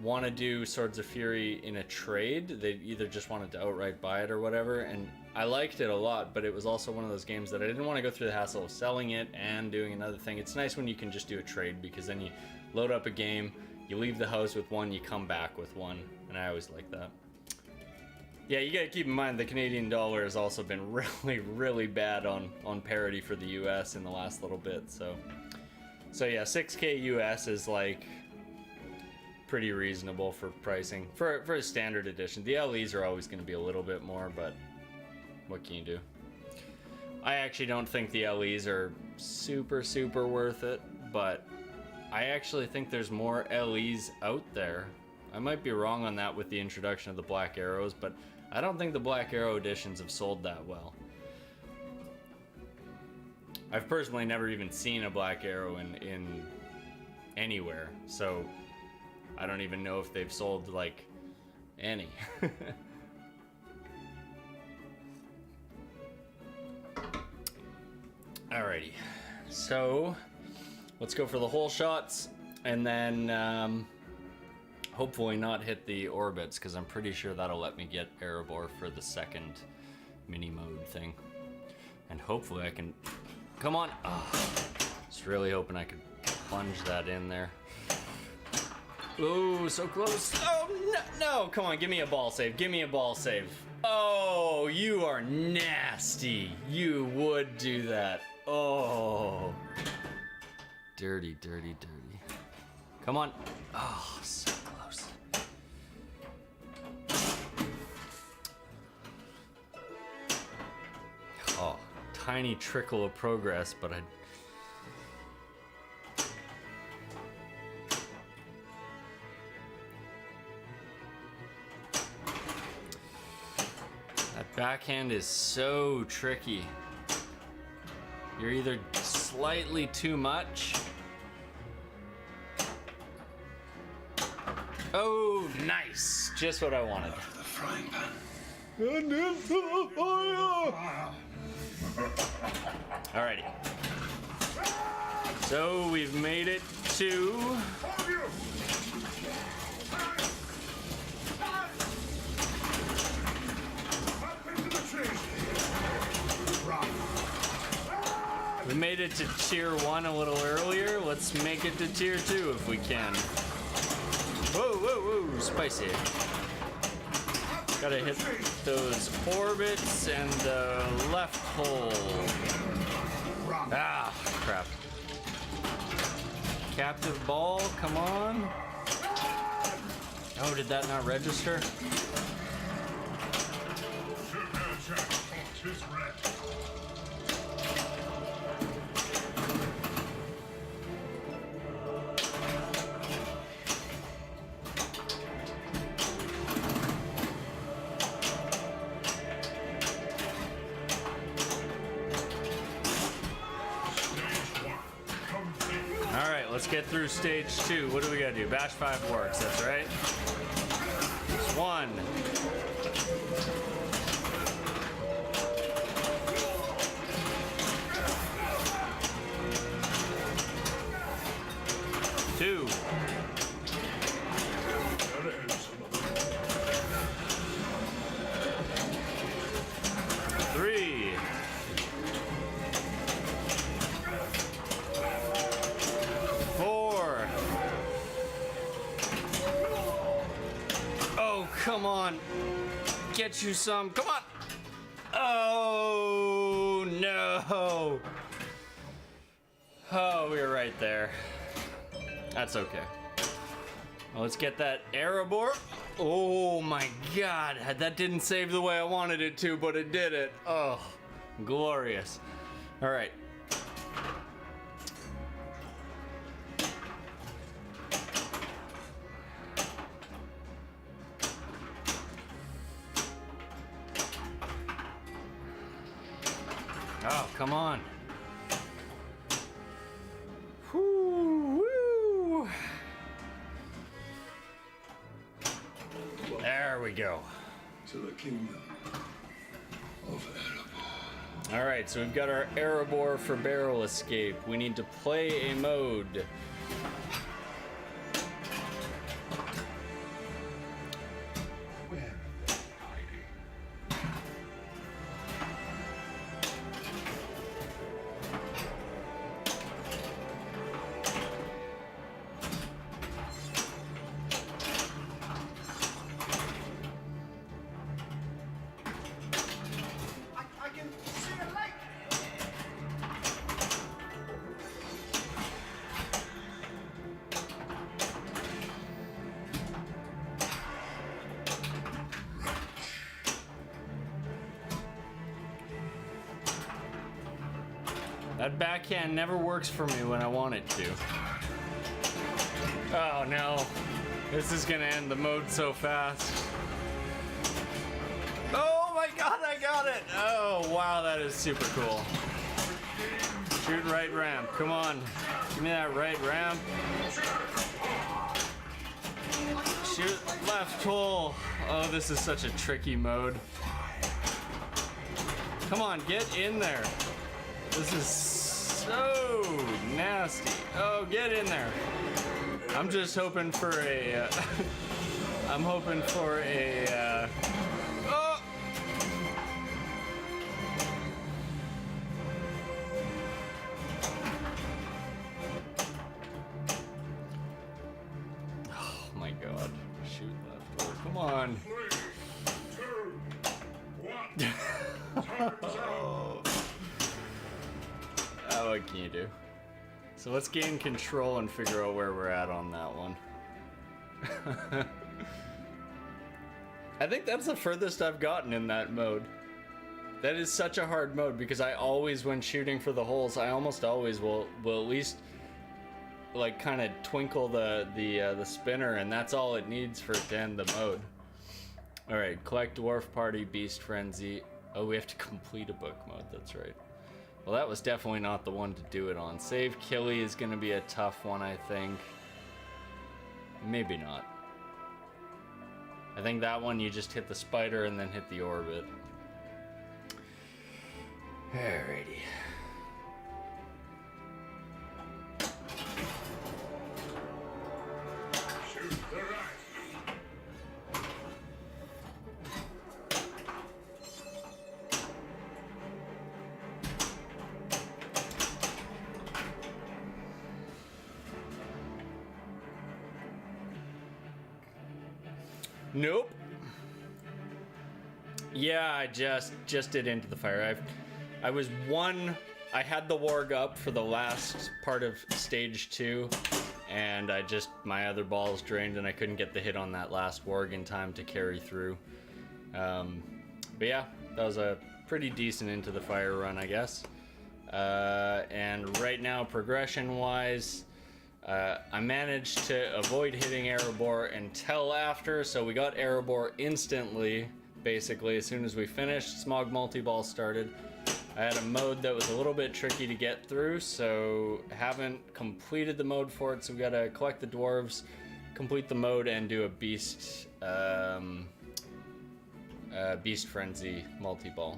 want to do Swords of Fury in a trade. They either just wanted to outright buy it or whatever, and I liked it a lot, but it was also one of those games that I didn't want to go through the hassle of selling it and doing another thing. It's nice when you can just do a trade because then you load up a game, you leave the house with one, you come back with one, and I always like that. Yeah, you gotta keep in mind the Canadian dollar has also been really, really bad on parity for the US in the last little bit, so yeah, 6K US is like pretty reasonable for pricing for a standard edition. The LEs are always going to be a little bit more, but what can you do? I actually don't think the LEs are super worth it, but I actually think there's more LEs out there. I might be wrong on that with the introduction of the Black Arrows, but I don't think the Black Arrow editions have sold that well. I've personally never even seen a Black Arrow in anywhere, so I don't even know if they've sold like any. Alrighty, so let's go for the whole shots, and then hopefully not hit the orbits, because I'm pretty sure that'll let me get Erebor for the second mini mode thing. And hopefully I can, come on, just really hoping I could plunge that in there. Oh, so close. Oh, no, come on, give me a ball save, give me a ball save. Oh, you are nasty. You would do that. Oh. Dirty. Come on. Oh, so close. Oh, tiny trickle of progress, but that backhand is so tricky. You're either slightly too much. Oh, nice. Just what I wanted. Out of the frying pan. Alrighty. So we've made it to we made it to tier 1 a little earlier. Let's make it to tier 2 if we can. Whoa, spicy. Gotta hit those orbits and the left hole. Ah, crap. Captive ball, come on. Oh, did that not register? Let's get through stage 2. What do we gotta do? Bash 5 works, that's right. 1. 2. 3. 4. Oh, come on. Get you some. Come on. Oh, no. Oh, we were right there. That's okay. Let's get that Erebor. Oh my god, that didn't save the way I wanted it to, but it did it. Oh, glorious. All right. Oh, come on. Whoo, woo. There we go. To the kingdom of Erebor. All right, so we've got our Erebor for barrel escape. We need to play a mode. Where are they hiding? I can see a lake. That backhand never works for me when I want it to. Oh no. This is gonna end the mode so fast. Oh my god, I got it! Oh wow, that is super cool. Shoot right ramp, come on. Give me that right ramp. Shoot left hole. Oh, this is such a tricky mode. Come on, get in there. This is so nasty. Oh, get in there. I'm just hoping for a, I'm hoping for a, oh! Oh my god. Shoot left hole. Come on. 3, 2, 1. Time's out. Oh, what can you do? So let's gain control and figure out where we're at on that one. I think that's the furthest I've gotten in that mode. That is such a hard mode because I always, when shooting for the holes, I almost always will at least like kind of twinkle the spinner, and that's all it needs for it to end the mode. All right, collect dwarf party, beast frenzy. Oh, we have to complete a book mode. That's right. Well, that was definitely not the one to do it on. Save Killy is going to be a tough one, I think. Maybe not. I think that one you just hit the spider and then hit the orbit. Alrighty. Shoot the right. Nope. Yeah, I just did into the fire. I was one. I had the warg up for the last part of stage 2, and my other balls drained, and I couldn't get the hit on that last warg in time to carry through. But yeah, that was a pretty decent into the fire run, I guess. And right now, progression-wise, I managed to avoid hitting Erebor until after, so we got Erebor instantly, basically, as soon as we finished. Smog multi-ball started. I had a mode that was a little bit tricky to get through, so haven't completed the mode for it, so we gotta collect the dwarves, complete the mode, and do a beast, beast frenzy multi-ball.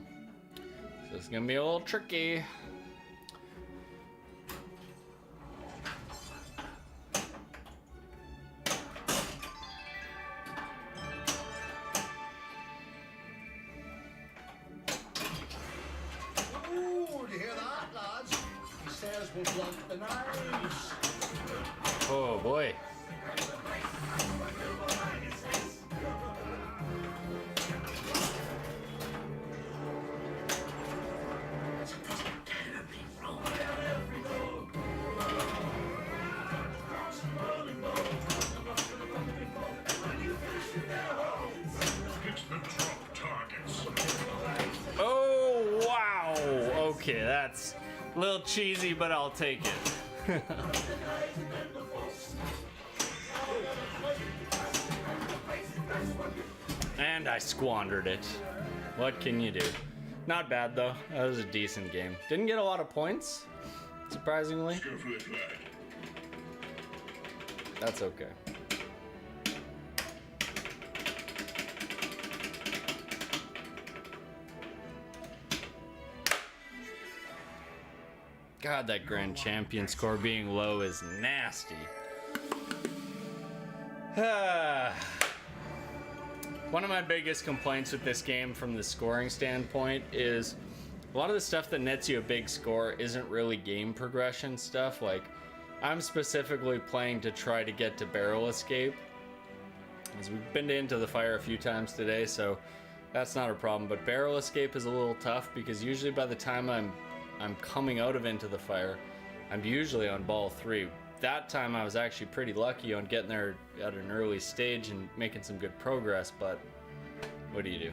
So it's gonna be a little tricky. Ooh, do you hear that, lads? He says we'll blunt the knives. Oh boy. Okay, that's a little cheesy, but I'll take it. And I squandered it. What can you do? Not bad though. That was a decent game. Didn't get a lot of points, surprisingly. Go for the flag. That's okay. God, that grand champion score being low is nasty. One of my biggest complaints with this game from the scoring standpoint is a lot of the stuff that nets you a big score isn't really game progression stuff. Like, I'm specifically playing to try to get to barrel escape, as we've been to Into the Fire a few times today, so that's not a problem. But barrel escape is a little tough because usually by the time I'm coming out of Into the Fire, I'm usually on ball 3. That time I was actually pretty lucky on getting there at an early stage and making some good progress, but what do you do?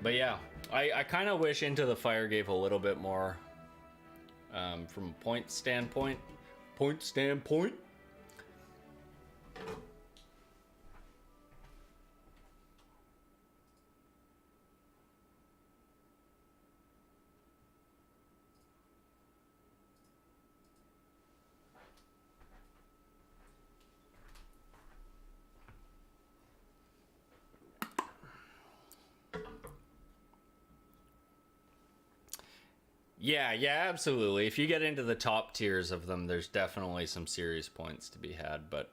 But yeah, I kind of wish Into the Fire gave a little bit more from a point standpoint. Yeah, absolutely. If you get into the top tiers of them, there's definitely some serious points to be had, but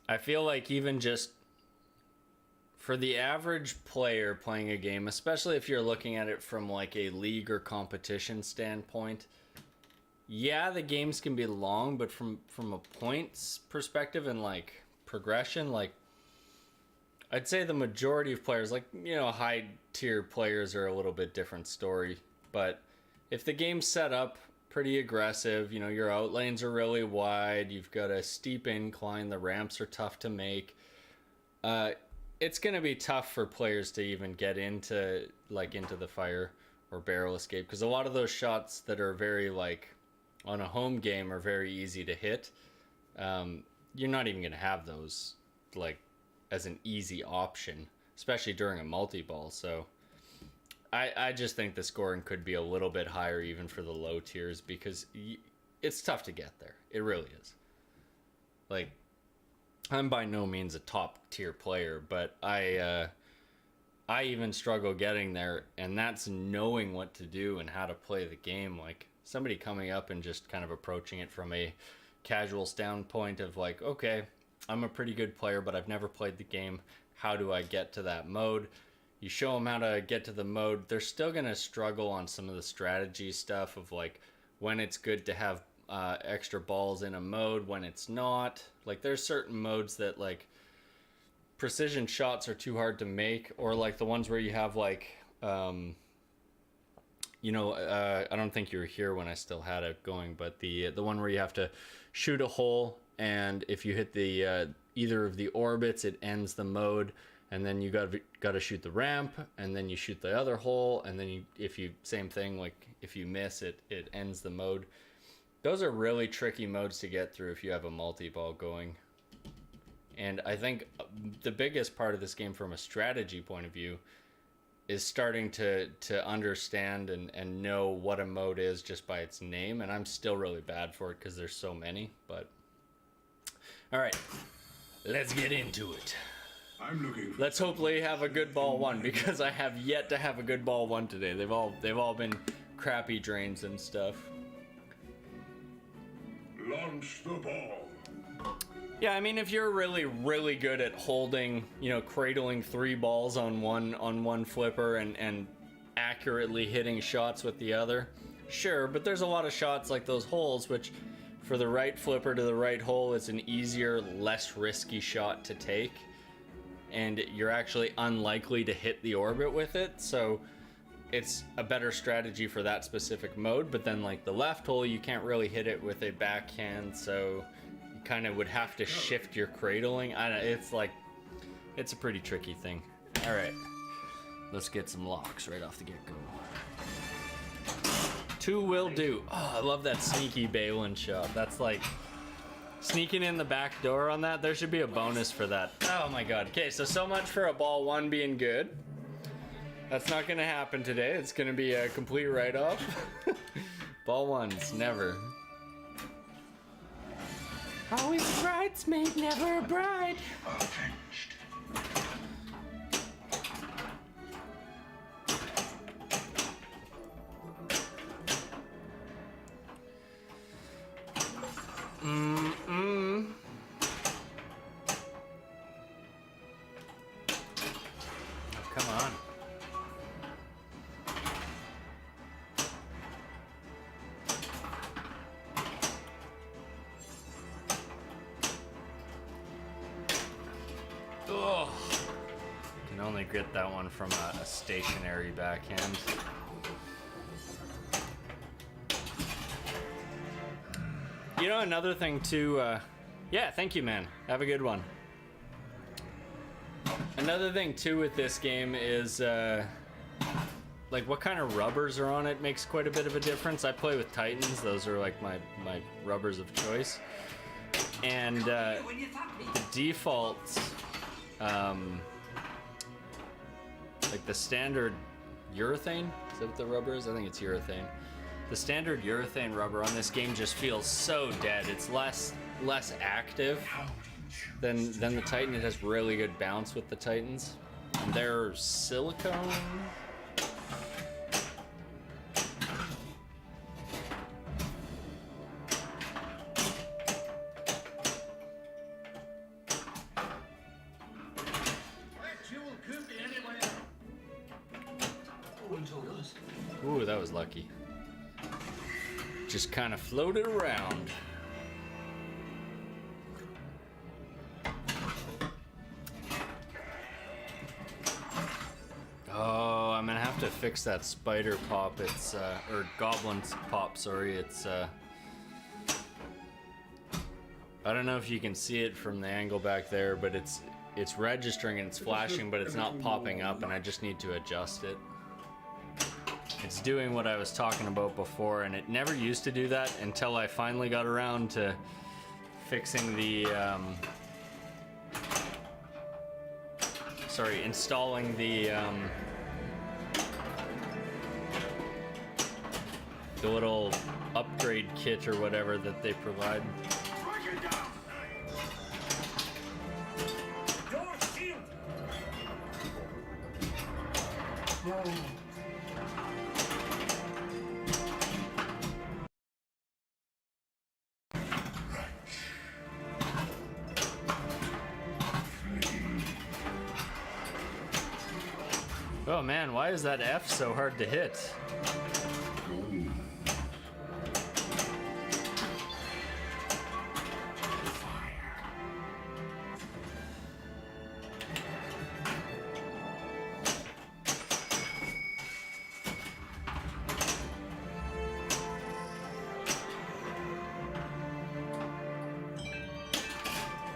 I feel like even just for the average player playing a game, especially if you're looking at it from like a league or competition standpoint, yeah, the games can be long, but from a points perspective and like progression, like I'd say the majority of players, like, you know, high tier players are a little bit different story. But if the game's set up pretty aggressive, you know, your out lanes are really wide, you've got a steep incline, the ramps are tough to make, it's going to be tough for players to even get into the fire or barrel escape, because a lot of those shots that are very like on a home game are very easy to hit. You're not even going to have those like as an easy option, especially during a multi-ball. So I just think the scoring could be a little bit higher even for the low tiers, because it's tough to get there. It really is. Like, I'm by no means a top tier player, but I even struggle getting there, and that's knowing what to do and how to play the game. Like, somebody coming up and just kind of approaching it from a casual standpoint of like, okay, I'm a pretty good player, but I've never played the game. How do I get to that mode? You show them how to get to the mode, they're still going to struggle on some of the strategy stuff of like when it's good to have extra balls in a mode, when it's not. Like, there's certain modes that like precision shots are too hard to make, or like the ones where you have like, I don't think you were here when I still had it going, but the one where you have to shoot a hole, and if you hit the either of the orbits, it ends the mode. And then you got to shoot the ramp, and then you shoot the other hole, and then same thing, like if you miss it, it ends the mode. Those are really tricky modes to get through if you have a multi-ball going. And I think the biggest part of this game from a strategy point of view is starting to understand and know what a mode is just by its name. And I'm still really bad for it because there's so many, but all right, let's get into it. Let's hopefully have a good ball one, because I have yet to have a good ball one today. They've all been crappy drains and stuff. Launch the ball. Yeah, I mean, if you're really, really good at holding, cradling 3 balls on one flipper and accurately hitting shots with the other, sure, but there's a lot of shots like those holes, which for the right flipper to the right hole is an easier, less risky shot to take. And you're actually unlikely to hit the orbit with it, so it's a better strategy for that specific mode. But then like the left hole, you can't really hit it with a backhand, so you kind of would have to shift your cradling. It's like it's a pretty tricky thing. All right, let's get some locks right off the get-go. 2 will do. Oh, I love that sneaky Balin shot. That's like sneaking in the back door on that. There should be a bonus for that. Oh my god. Okay, so much for a ball 1 being good. That's not gonna happen today. It's gonna be a complete write-off. Ball 1s, never. Always a bridesmaid, never a bride. Avenged. Come on. Oh, can only get that one from a stationary backhand. You know, another thing too, yeah, thank you, man. Have a good one. Another thing too with this game is like what kind of rubbers are on it makes quite a bit of a difference. I play with Titans. Those are like my rubbers of choice. And the defaults, like the standard urethane, is that what the rubber is? I think it's urethane. The standard urethane rubber on this game just feels so dead. It's less active than the Titan. It has really good bounce with the Titans. And they're silicone. Ooh, that was lucky. Just kind of floated around. Oh, I'm gonna have to fix that spider pop. It's or goblin pop. Sorry, it's I don't know if you can see it from the angle back there, but it's registering and it's flashing, but it's not popping up, and I just need to adjust it. It's doing what I was talking about before, and it never used to do that until I finally got around to fixing the installing the little upgrade kit or whatever that they provide. Oh man, why is that F so hard to hit?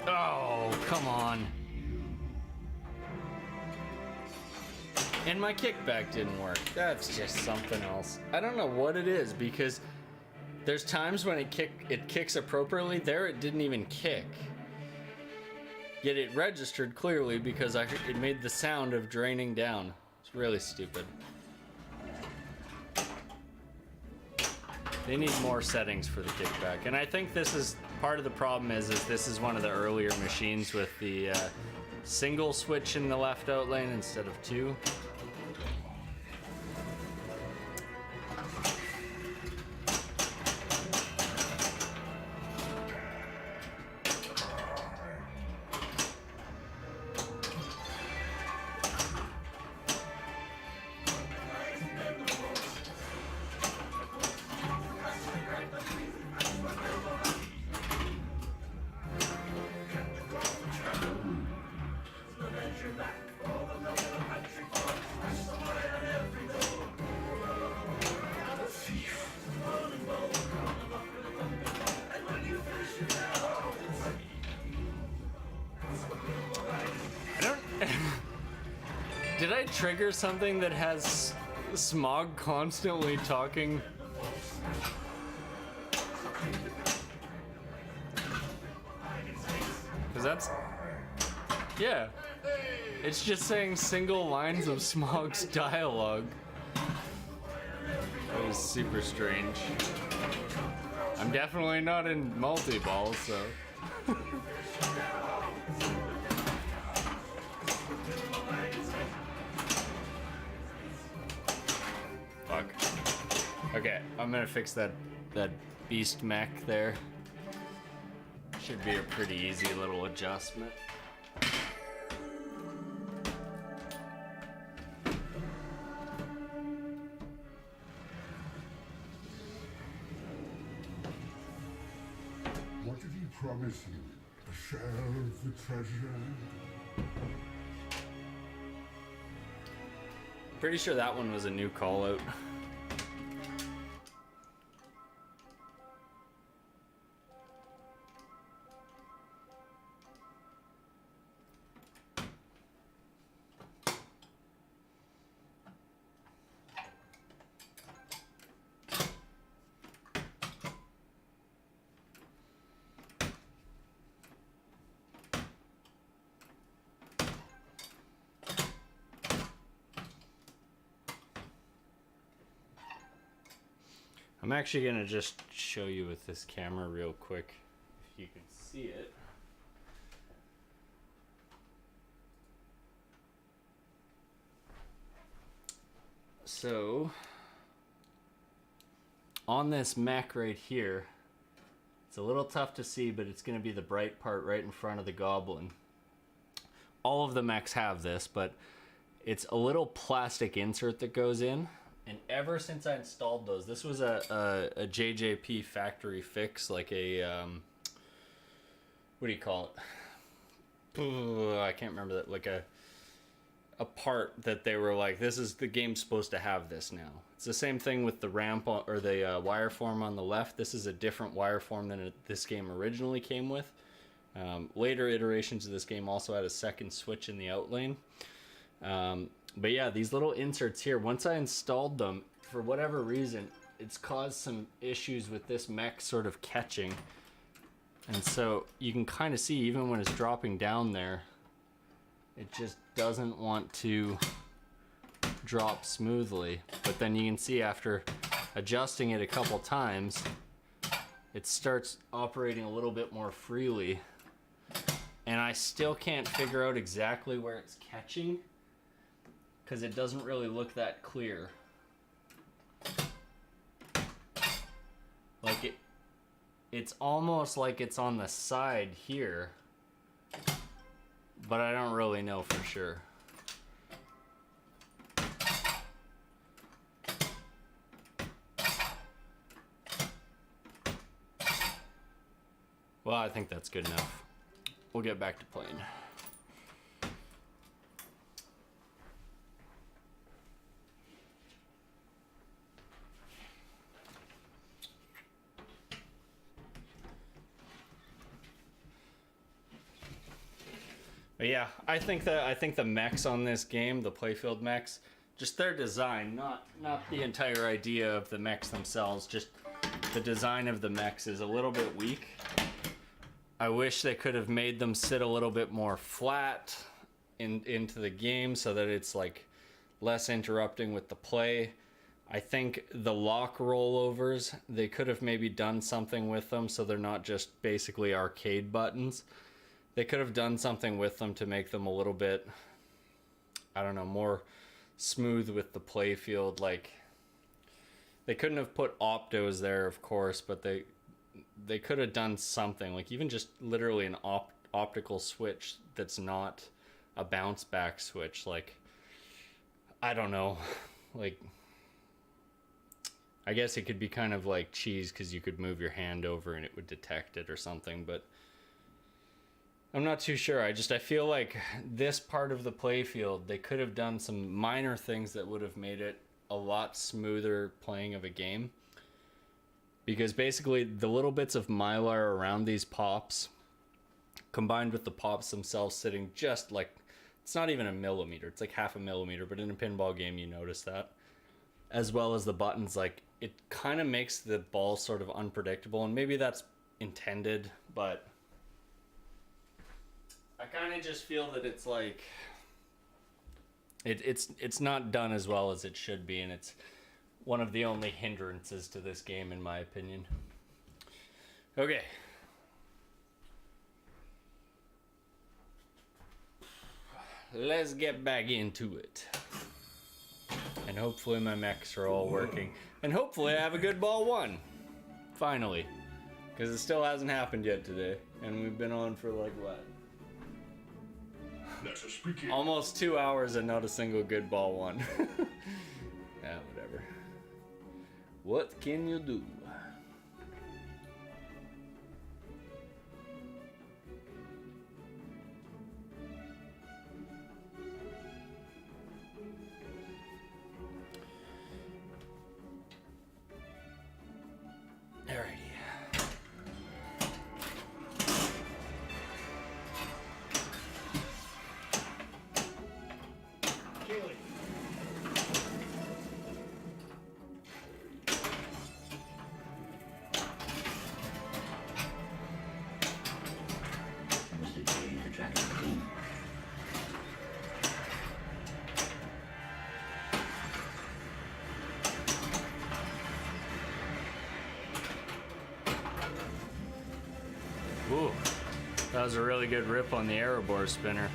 Oh, come on. And my kickback didn't work. That's just something else. I don't know what it is, because there's times when it kicks appropriately. There it didn't even kick. Yet it registered clearly because it made the sound of draining down. It's really stupid. They need more settings for the kickback. And I think this is part of the problem is this is one of the earlier machines with the single switch in the left out lane instead of 2. Did I trigger something that has Smog constantly talking? Because that's... Yeah. It's just saying single lines of Smog's dialogue. That was super strange. I'm definitely not in multi-ball, so... Fuck. Okay, I'm gonna fix that beast mech there. Should be a pretty easy little adjustment. What did he promise you? A share of the treasure? Pretty sure that one was a new call out. I'm actually gonna just show you with this camera real quick, if you can see it. So, on this mech right here, it's a little tough to see, but it's gonna be the bright part right in front of the goblin. All of the mechs have this, but it's a little plastic insert that goes in. And ever since I installed those, this was a JJP factory fix, like a, what do you call it? I can't remember that, like a part that they were like, this is, the game's supposed to have this now. It's the same thing with the ramp or the wireform on the left. This is a different wireform than this game originally came with. Later iterations of this game also had a second switch in the outlane. But yeah, these little inserts here, once I installed them, for whatever reason, it's caused some issues with this mech sort of catching. And so you can kind of see, even when it's dropping down there, it just doesn't want to drop smoothly. But then you can see after adjusting it a couple times, it starts operating a little bit more freely. And I still can't figure out exactly where it's catching, because it doesn't really look that clear. Like it's almost like it's on the side here, but I don't really know for sure. Well, I think that's good enough. We'll get back to playing. But yeah, I think the mechs on this game, the playfield mechs, just their design, not the entire idea of the mechs themselves, just the design of the mechs is a little bit weak. I wish they could have made them sit a little bit more flat into the game so that it's like less interrupting with the play. I think the lock rollovers, they could have maybe done something with them so they're not just basically arcade buttons. They could have done something with them to make them a little bit, I don't know, more smooth with the playfield. Like, they couldn't have put optos there, of course, but they could have done something, like even just literally an optical switch that's not a bounce back switch. Like, I don't know, like, I guess it could be kind of like cheese because you could move your hand over and it would detect it or something, but I'm not too sure. I feel like this part of the playfield, they could have done some minor things that would have made it a lot smoother playing of a game. Because basically the little bits of mylar around these pops, combined with the pops themselves sitting just like It's not even a millimeter. It's like half a millimeter, but in a pinball game, you notice that. As well as the buttons, like, it kind of makes the ball sort of unpredictable, and maybe that's intended, but I kind of just feel that it's like it's not done as well as it should be, and it's one of the only hindrances to this game, in my opinion. Okay. Let's get back into it. And hopefully my mechs are all working. And hopefully I have a good ball one. Finally. Because it still hasn't happened yet today. And we've been on for like what? Almost 2 hours and not a single good ball one. Yeah, whatever. What can you do? Alrighty. Keely. Mr. J, the Dragon King. Ooh, that was a really good rip on the Aerobore spinner.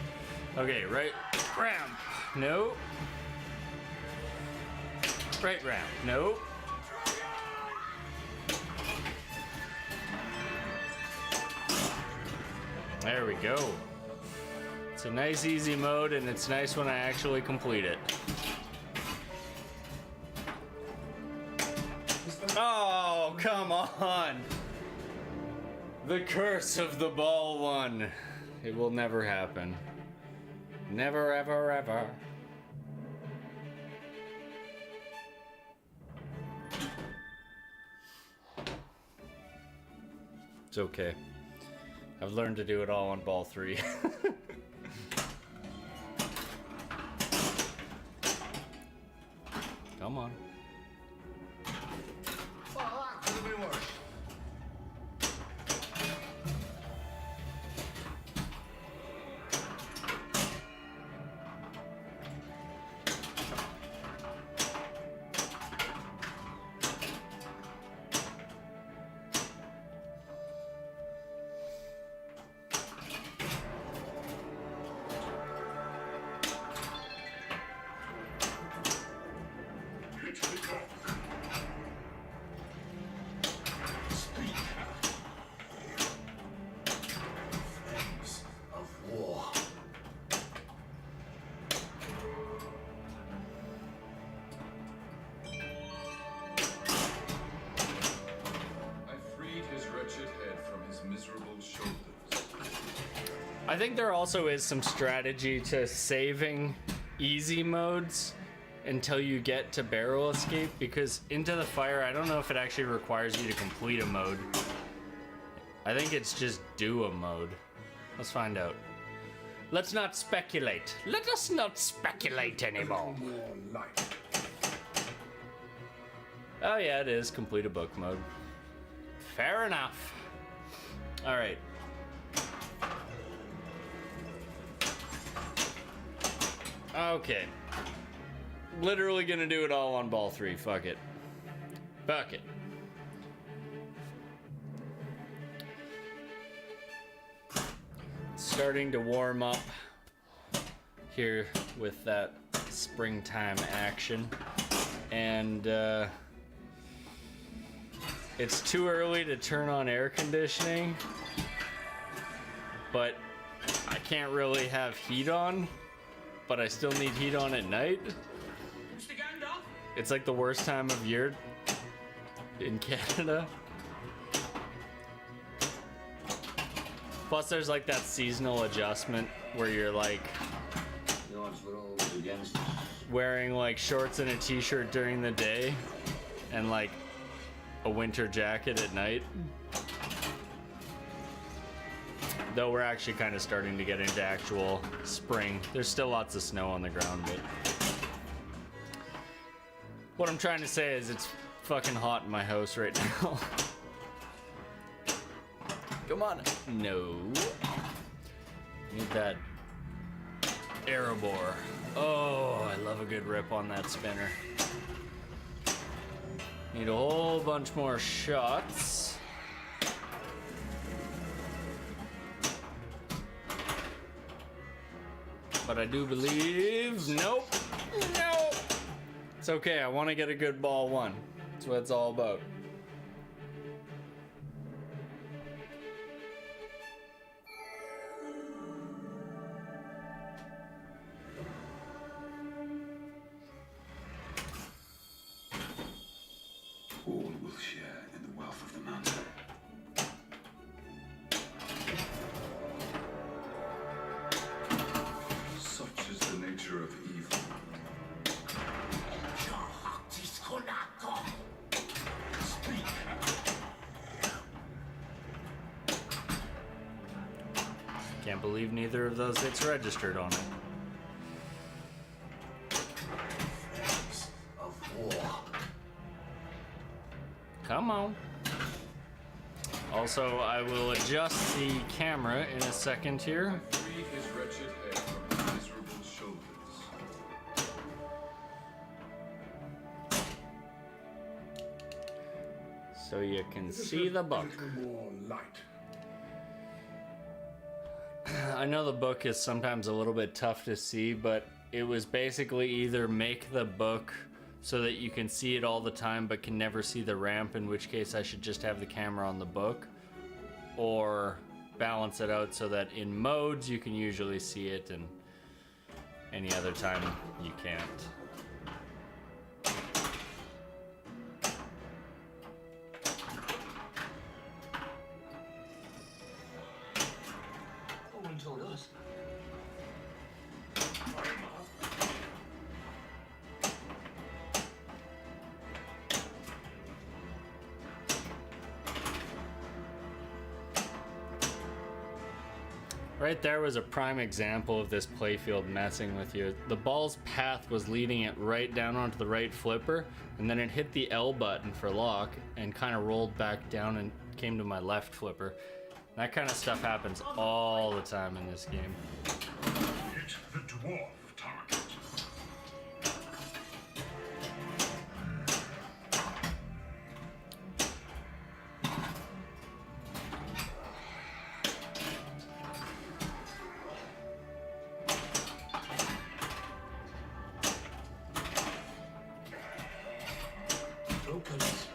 Okay, right ramp. No. Right ramp. No. There we go. It's a nice easy mode, and it's nice when I actually complete it. Oh, come on. The curse of the ball one. It will never happen. Never, ever, ever. It's okay. I've learned to do it all on ball 3. Come on. Oh, that could have been worse. I think there also is some strategy to saving easy modes until you get to barrel escape, because Into the Fire, I don't know if it actually requires you to complete a mode. I think it's just do a mode. Let's find out. Let's not speculate. Let us not speculate anymore. Oh yeah, it is complete a book mode. Fair enough. All right. Okay. Literally gonna do it all on ball 3. Fuck it. Fuck it. Starting to warm up here with that springtime action. And it's too early to turn on air conditioning, but I can't really have heat on. But I still need heat on at night. It's like the worst time of year in Canada. Plus there's like that seasonal adjustment where you're like wearing like shorts and a t-shirt during the day and like a winter jacket at night. Though we're actually kind of starting to get into actual spring. There's still lots of snow on the ground, but what I'm trying to say is it's fucking hot in my house right now. Come on. No. Need that Erebor. Oh, I love a good rip on that spinner. Need a whole bunch more shots. But I do believe, nope, nope. It's okay, I want to get a good ball one. That's what it's all about. All will share in the wealth of the mountain. Such is the nature of evil. Speak. Can't believe neither of those hits registered on it. Of war. Come on. Also, I will adjust the camera in a second here. Free his wretched head from miserable shoulders. So you can see the book. More light. I know the book is sometimes a little bit tough to see, but it was basically either make the book so that you can see it all the time but can never see the ramp, in which case I should just have the camera on the book, or balance it out so that in modes you can usually see it and any other time you can't. No one told us. Right there was a prime example of this playfield messing with you. The ball's path was leading it right down onto the right flipper, and then it hit the L button for lock and kind of rolled back down and came to my left flipper. That kind of stuff happens all the time in this game. Hit the dwarf target. Opens.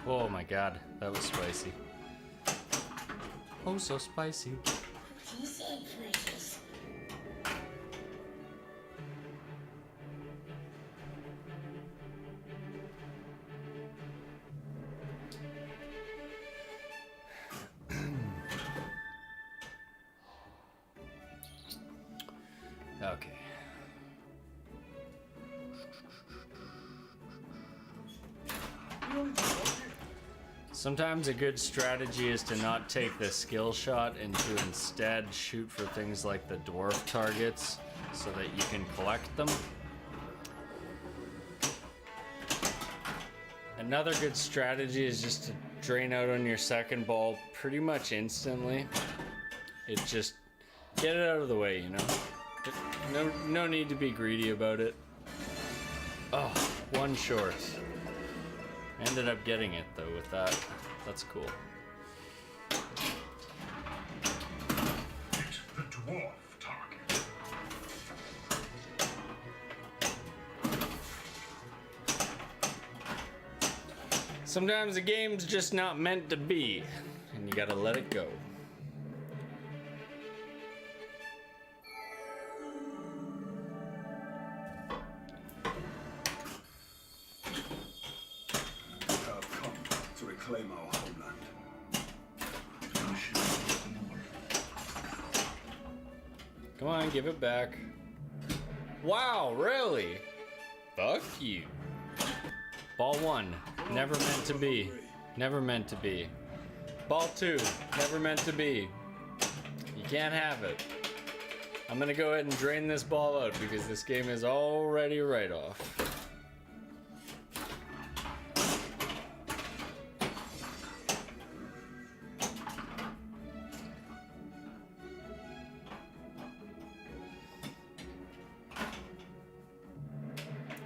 Oh my god, that was spicy. Oh, so spicy. He said precious. Okay. Sometimes a good strategy is to not take the skill shot and to instead shoot for things like the dwarf targets so that you can collect them. Another good strategy is just to drain out on your second ball pretty much instantly. It just get it out of the way, you know? No need to be greedy about it. Oh, one short. Ended up getting it though with that. That's cool. Hit the dwarf target. Sometimes the game's just not meant to be, and you gotta let it go. Have come to reclaim our homeland. Come on, give it back. Wow, really? Fuck you. Ball 1, never meant to be. Never meant to be. Ball 2, never meant to be. You can't have it. I'm gonna go ahead and drain this ball out because this game is already right off.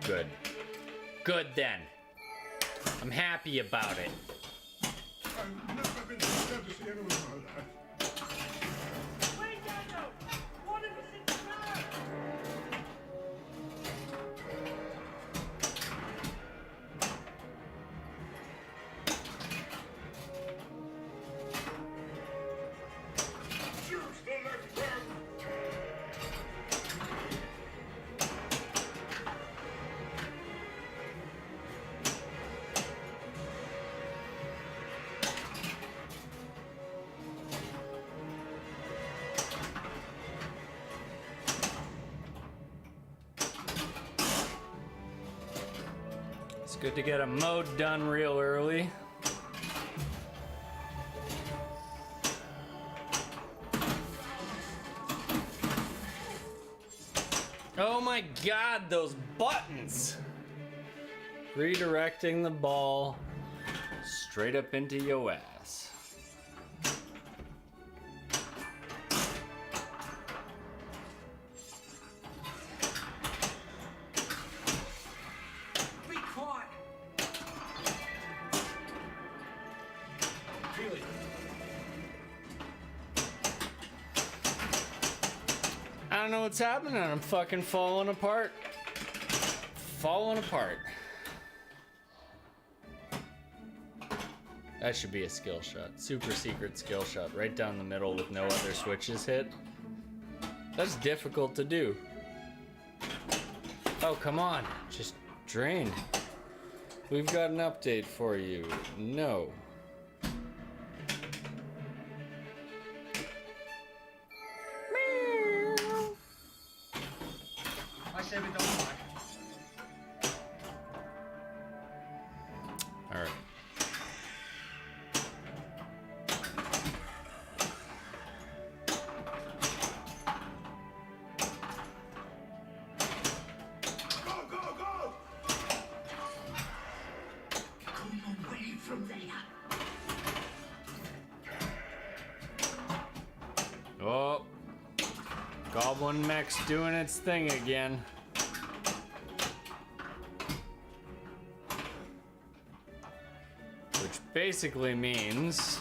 Good. Good then. I'm happy about it. I've never been so devastated in my life. Wait, Daniel! One of us in the car! Use the left hand. It's good to get a mode done real early. Oh my god, those buttons! Redirecting the ball straight up into your ass. Be quiet! Really? I don't know what's happening. I'm fucking falling apart. Falling apart. That should be a skill shot. Super secret skill shot. Right down the middle with no other switches hit. That's difficult to do. Oh, come on. Just drain. We've got an update for you. No. I say we don't back. All right. Go, go, go! Come away from there. Oh. Goblin mech's doing its thing again. Which basically means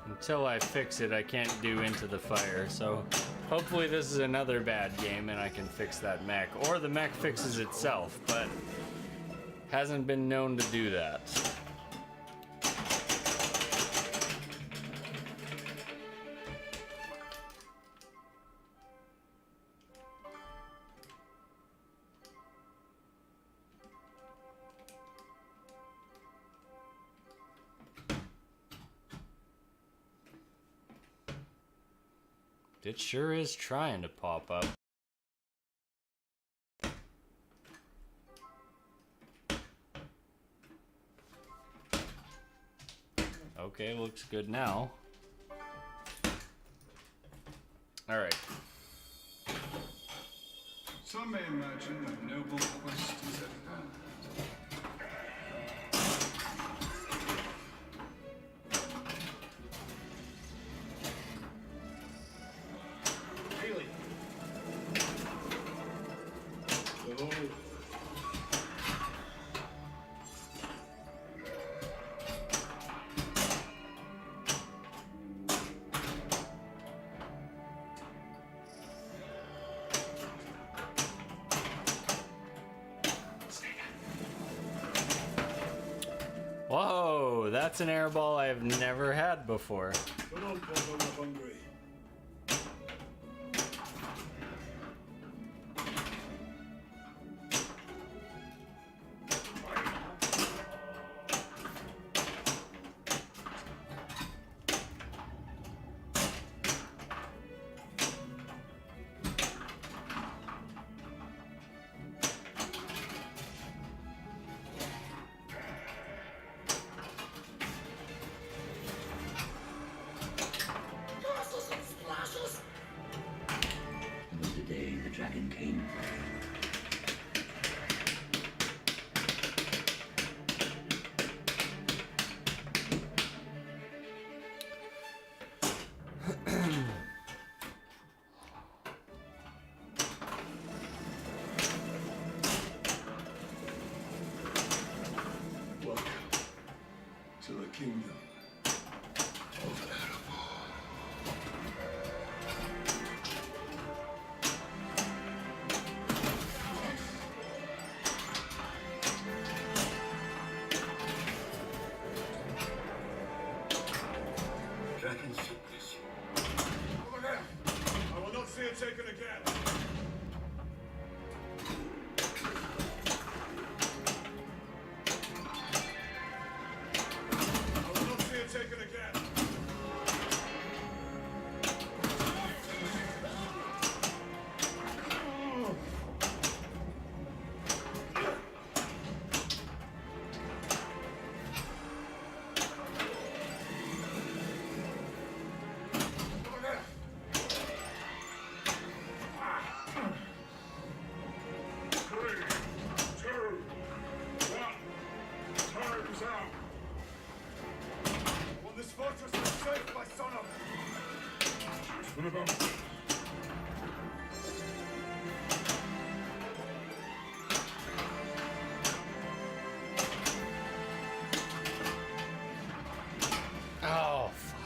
until I fix it, I can't do Into the Fire. So hopefully this is another bad game and I can fix that mech. Or the mech fixes itself, but hasn't been known to do that. It sure is trying to pop up. Okay, looks good now. All right. Some may imagine a noble quest is at hand. Really? Oh, Whoa, that's an air ball I've never had before. but don't call them hungry. town. Want this fortress is safe by sunup. Which one of them? Oh, fuck.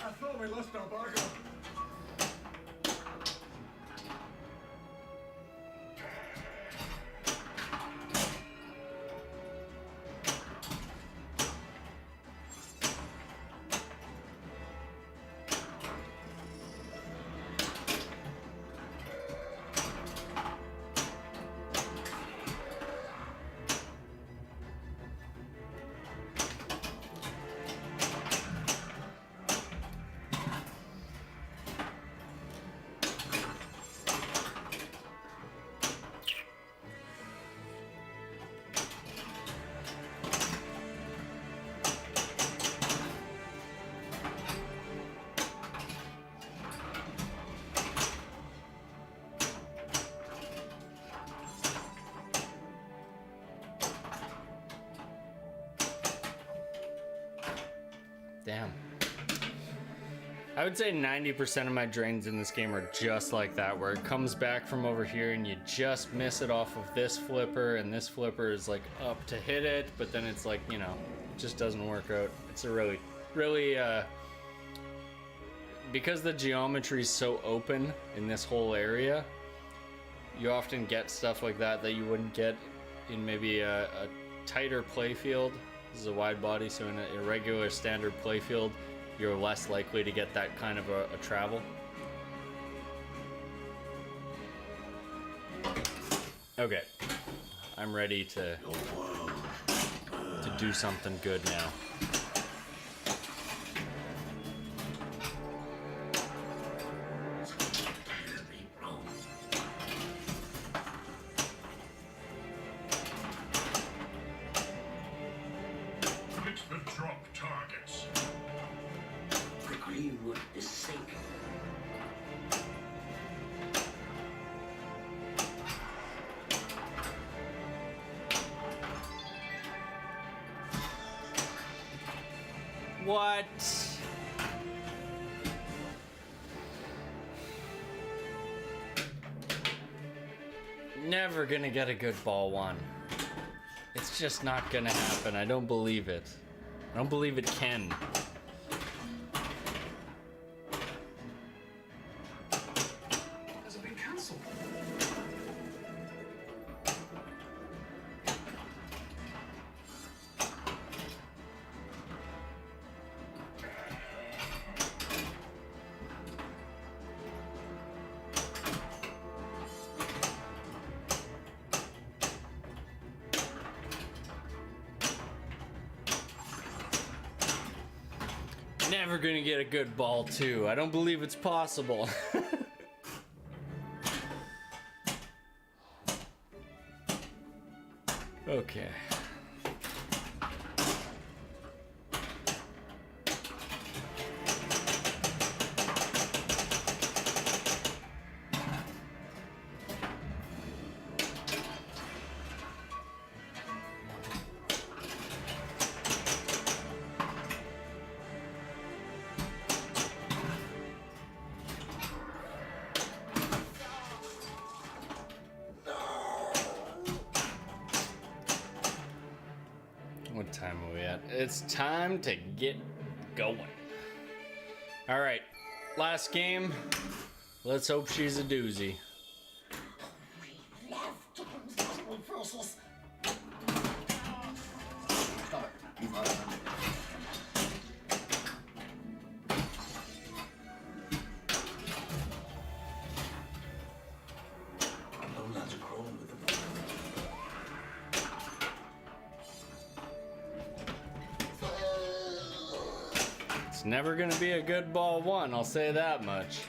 I thought we lost our bargain. Damn. I would say 90% of my drains in this game are just like that, where it comes back from over here and you just miss it off of this flipper, and this flipper is like up to hit it, but then it's like, you know, it just doesn't work out. It's a really, because the geometry is so open in this whole area, you often get stuff like that that you wouldn't get in maybe a tighter playfield. This is a wide body, so in a regular standard playfield, you're less likely to get that kind of a travel. Okay, I'm ready to do something good now. Hit the drop targets. The greenwood is sinking. What? Never gonna get a good ball one. It's just not gonna happen. I don't believe it. I don't believe it can. Has it been cancelled? Never gonna get a good ball too. I don't believe it's possible. Okay. What time are we at? It's time to get going. All right, last game. Let's hope she's a doozy. We love to impossible process. Stop it. You've had it. I'm allowed to crawl with them. It's never gonna be a good ball one, I'll say that much.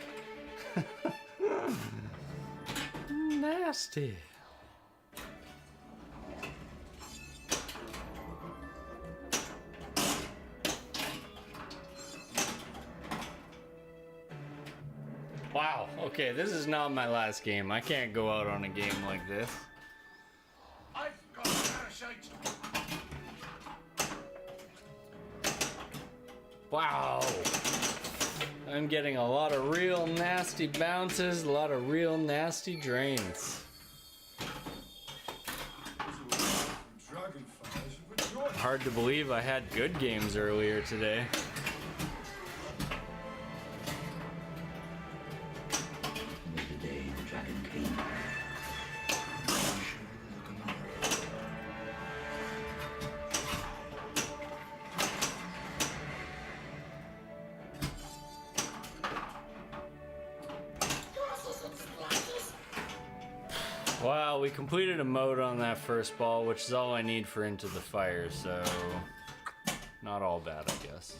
Nasty. Wow, okay, this is not my last game. I can't go out on a game like this. I've got a parasite. Wow. I'm getting a lot of real nasty bounces, a lot of real nasty drains. Dragonflies with joy. Hard to believe I had good games earlier today. Was the day the dragon came. Wow, we completed a mode on that first ball, which is all I need for Into the Fire, so not all bad, I guess.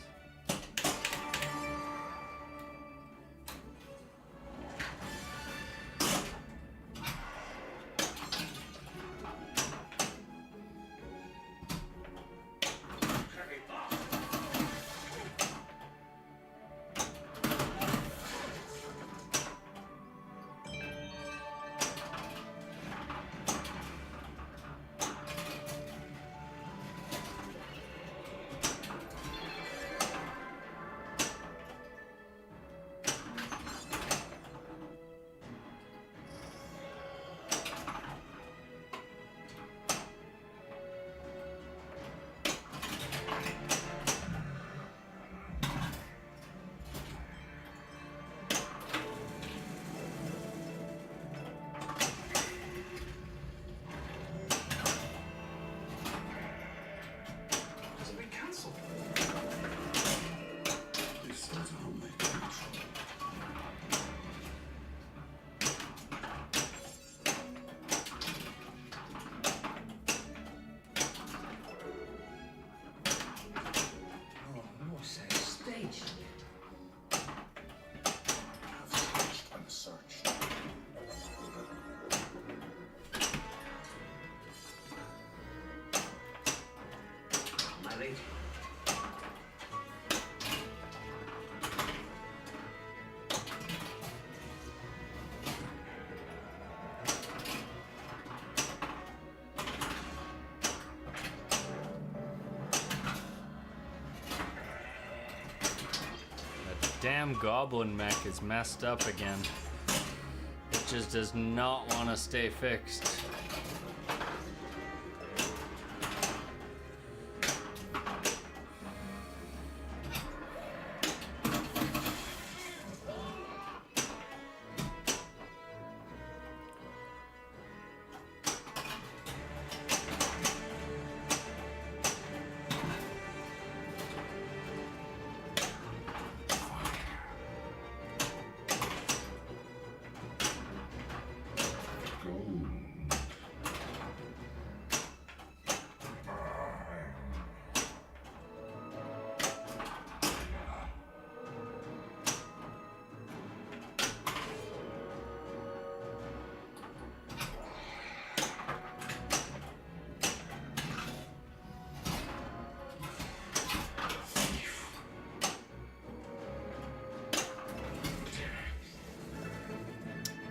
Has it been cancelled? This is only natural. Oh, no says stage. I've searched and searched. My lady. That damn goblin mech is messed up again. It just does not want to stay fixed.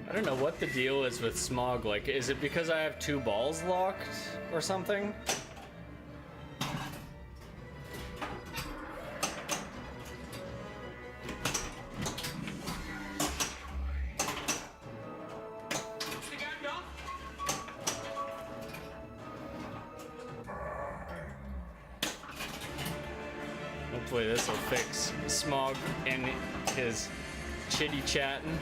I don't know what the deal is with Smog. Like, is it because I have two balls locked or something? Hopefully this will fix Smog and his chitty chatting.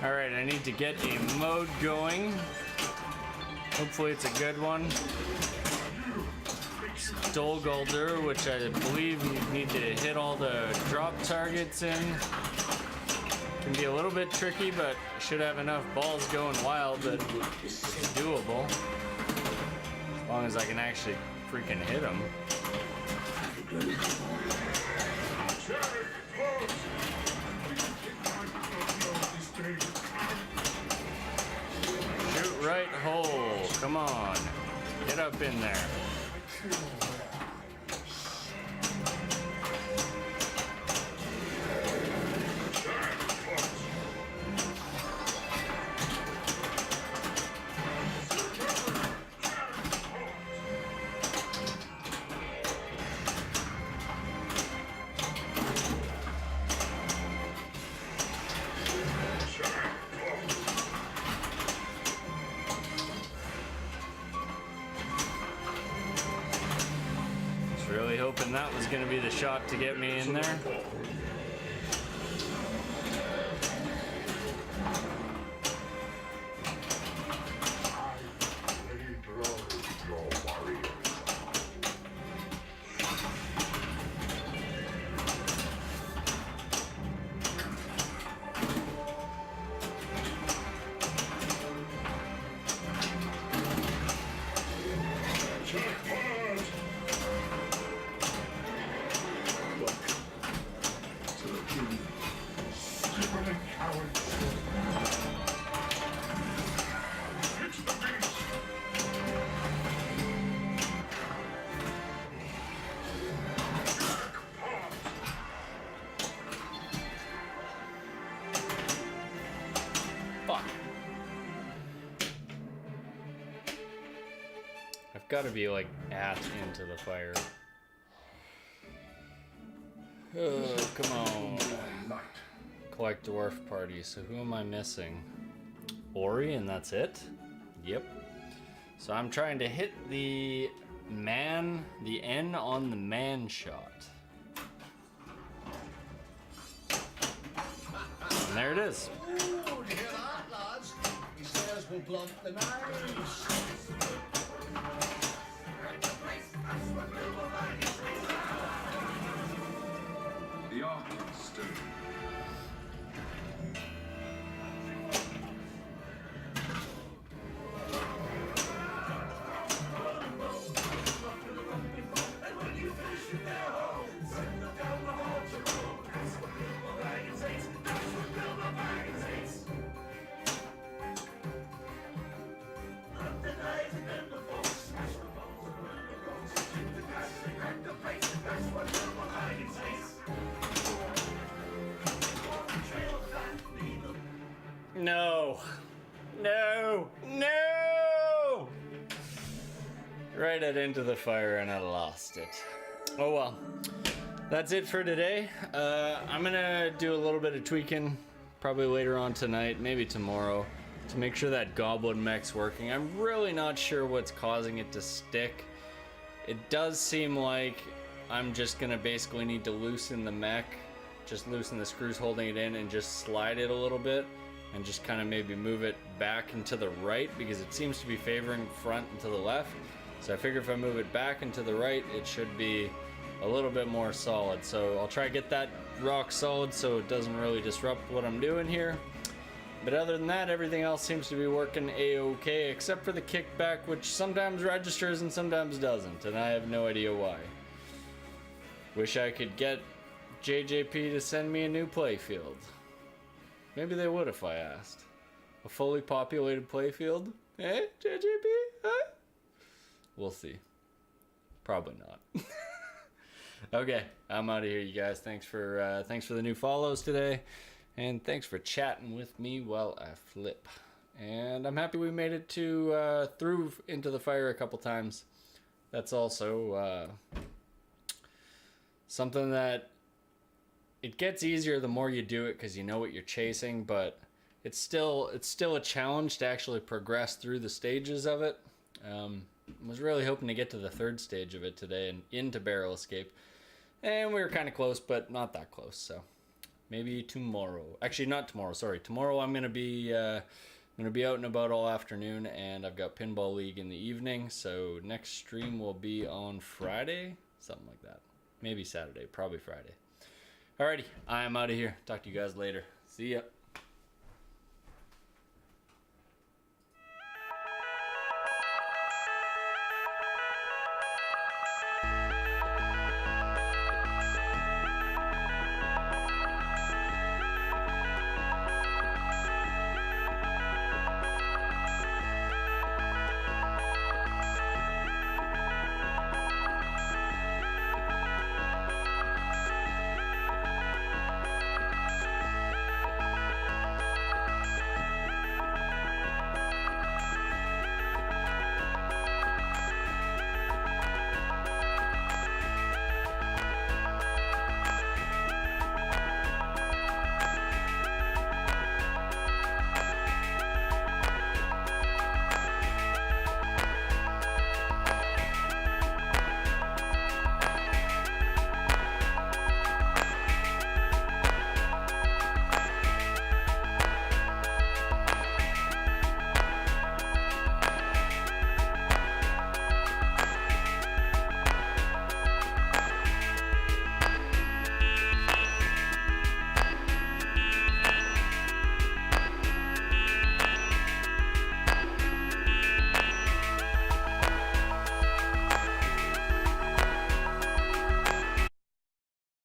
Alright, I need to get a mode going. Hopefully it's a good one. Stolguldur, which I believe you need to hit all the drop targets in. Can be a little bit tricky, but should have enough balls going wild that it's doable. As long as I can actually freaking hit them. Shoot right hole. Come on. Get up in there. Really hoping that was going to be the shot to get me in there. Fuck. I've got to be like into the fire. Oh, come on. Collect dwarf party. So who am I missing? Ori, and that's it? Yep. So I'm trying to hit the N on the man shot. And there it is. Ooh, do you hear that, lads? He says we'll blunt the knives. The arc is still. No. No. No! Right at Into the Fire, and I lost it. Oh well. That's it for today. I'm gonna do a little bit of tweaking probably later on tonight, maybe tomorrow, to make sure that goblin mech's working. I'm really not sure what's causing it to stick. It does seem like I'm just gonna basically need to loosen the mech, just loosen the screws holding it in and just slide it a little bit and just kind of maybe move it back and to the right, because it seems to be favoring front and to the left. So I figure if I move it back and to the right, it should be a little bit more solid. So I'll try to get that rock solid so it doesn't really disrupt what I'm doing here. But other than that, everything else seems to be working a-okay, except for the kickback, which sometimes registers and sometimes doesn't, and I have no idea why. Wish I could get JJP to send me a new playfield. Maybe they would if I asked. A fully populated playfield? Eh, JJP? Huh? We'll see. Probably not. Okay, I'm out of here, you guys. Thanks for the new follows today, and thanks for chatting with me while I flip. And I'm happy we made it to through Into the Fire a couple times. That's also something that it gets easier the more you do it because you know what you're chasing, but it's still a challenge to actually progress through the stages of it. Was really hoping to get to the third stage of it today and into Barrel Escape. And we were kind of close, but not that close, so maybe tomorrow. Actually, not tomorrow, sorry. Tomorrow I'm going to be out and about all afternoon, and I've got Pinball League in the evening, so next stream will be on Friday, something like that. Maybe Saturday, probably Friday. Alrighty, I am out of here. Talk to you guys later. See ya.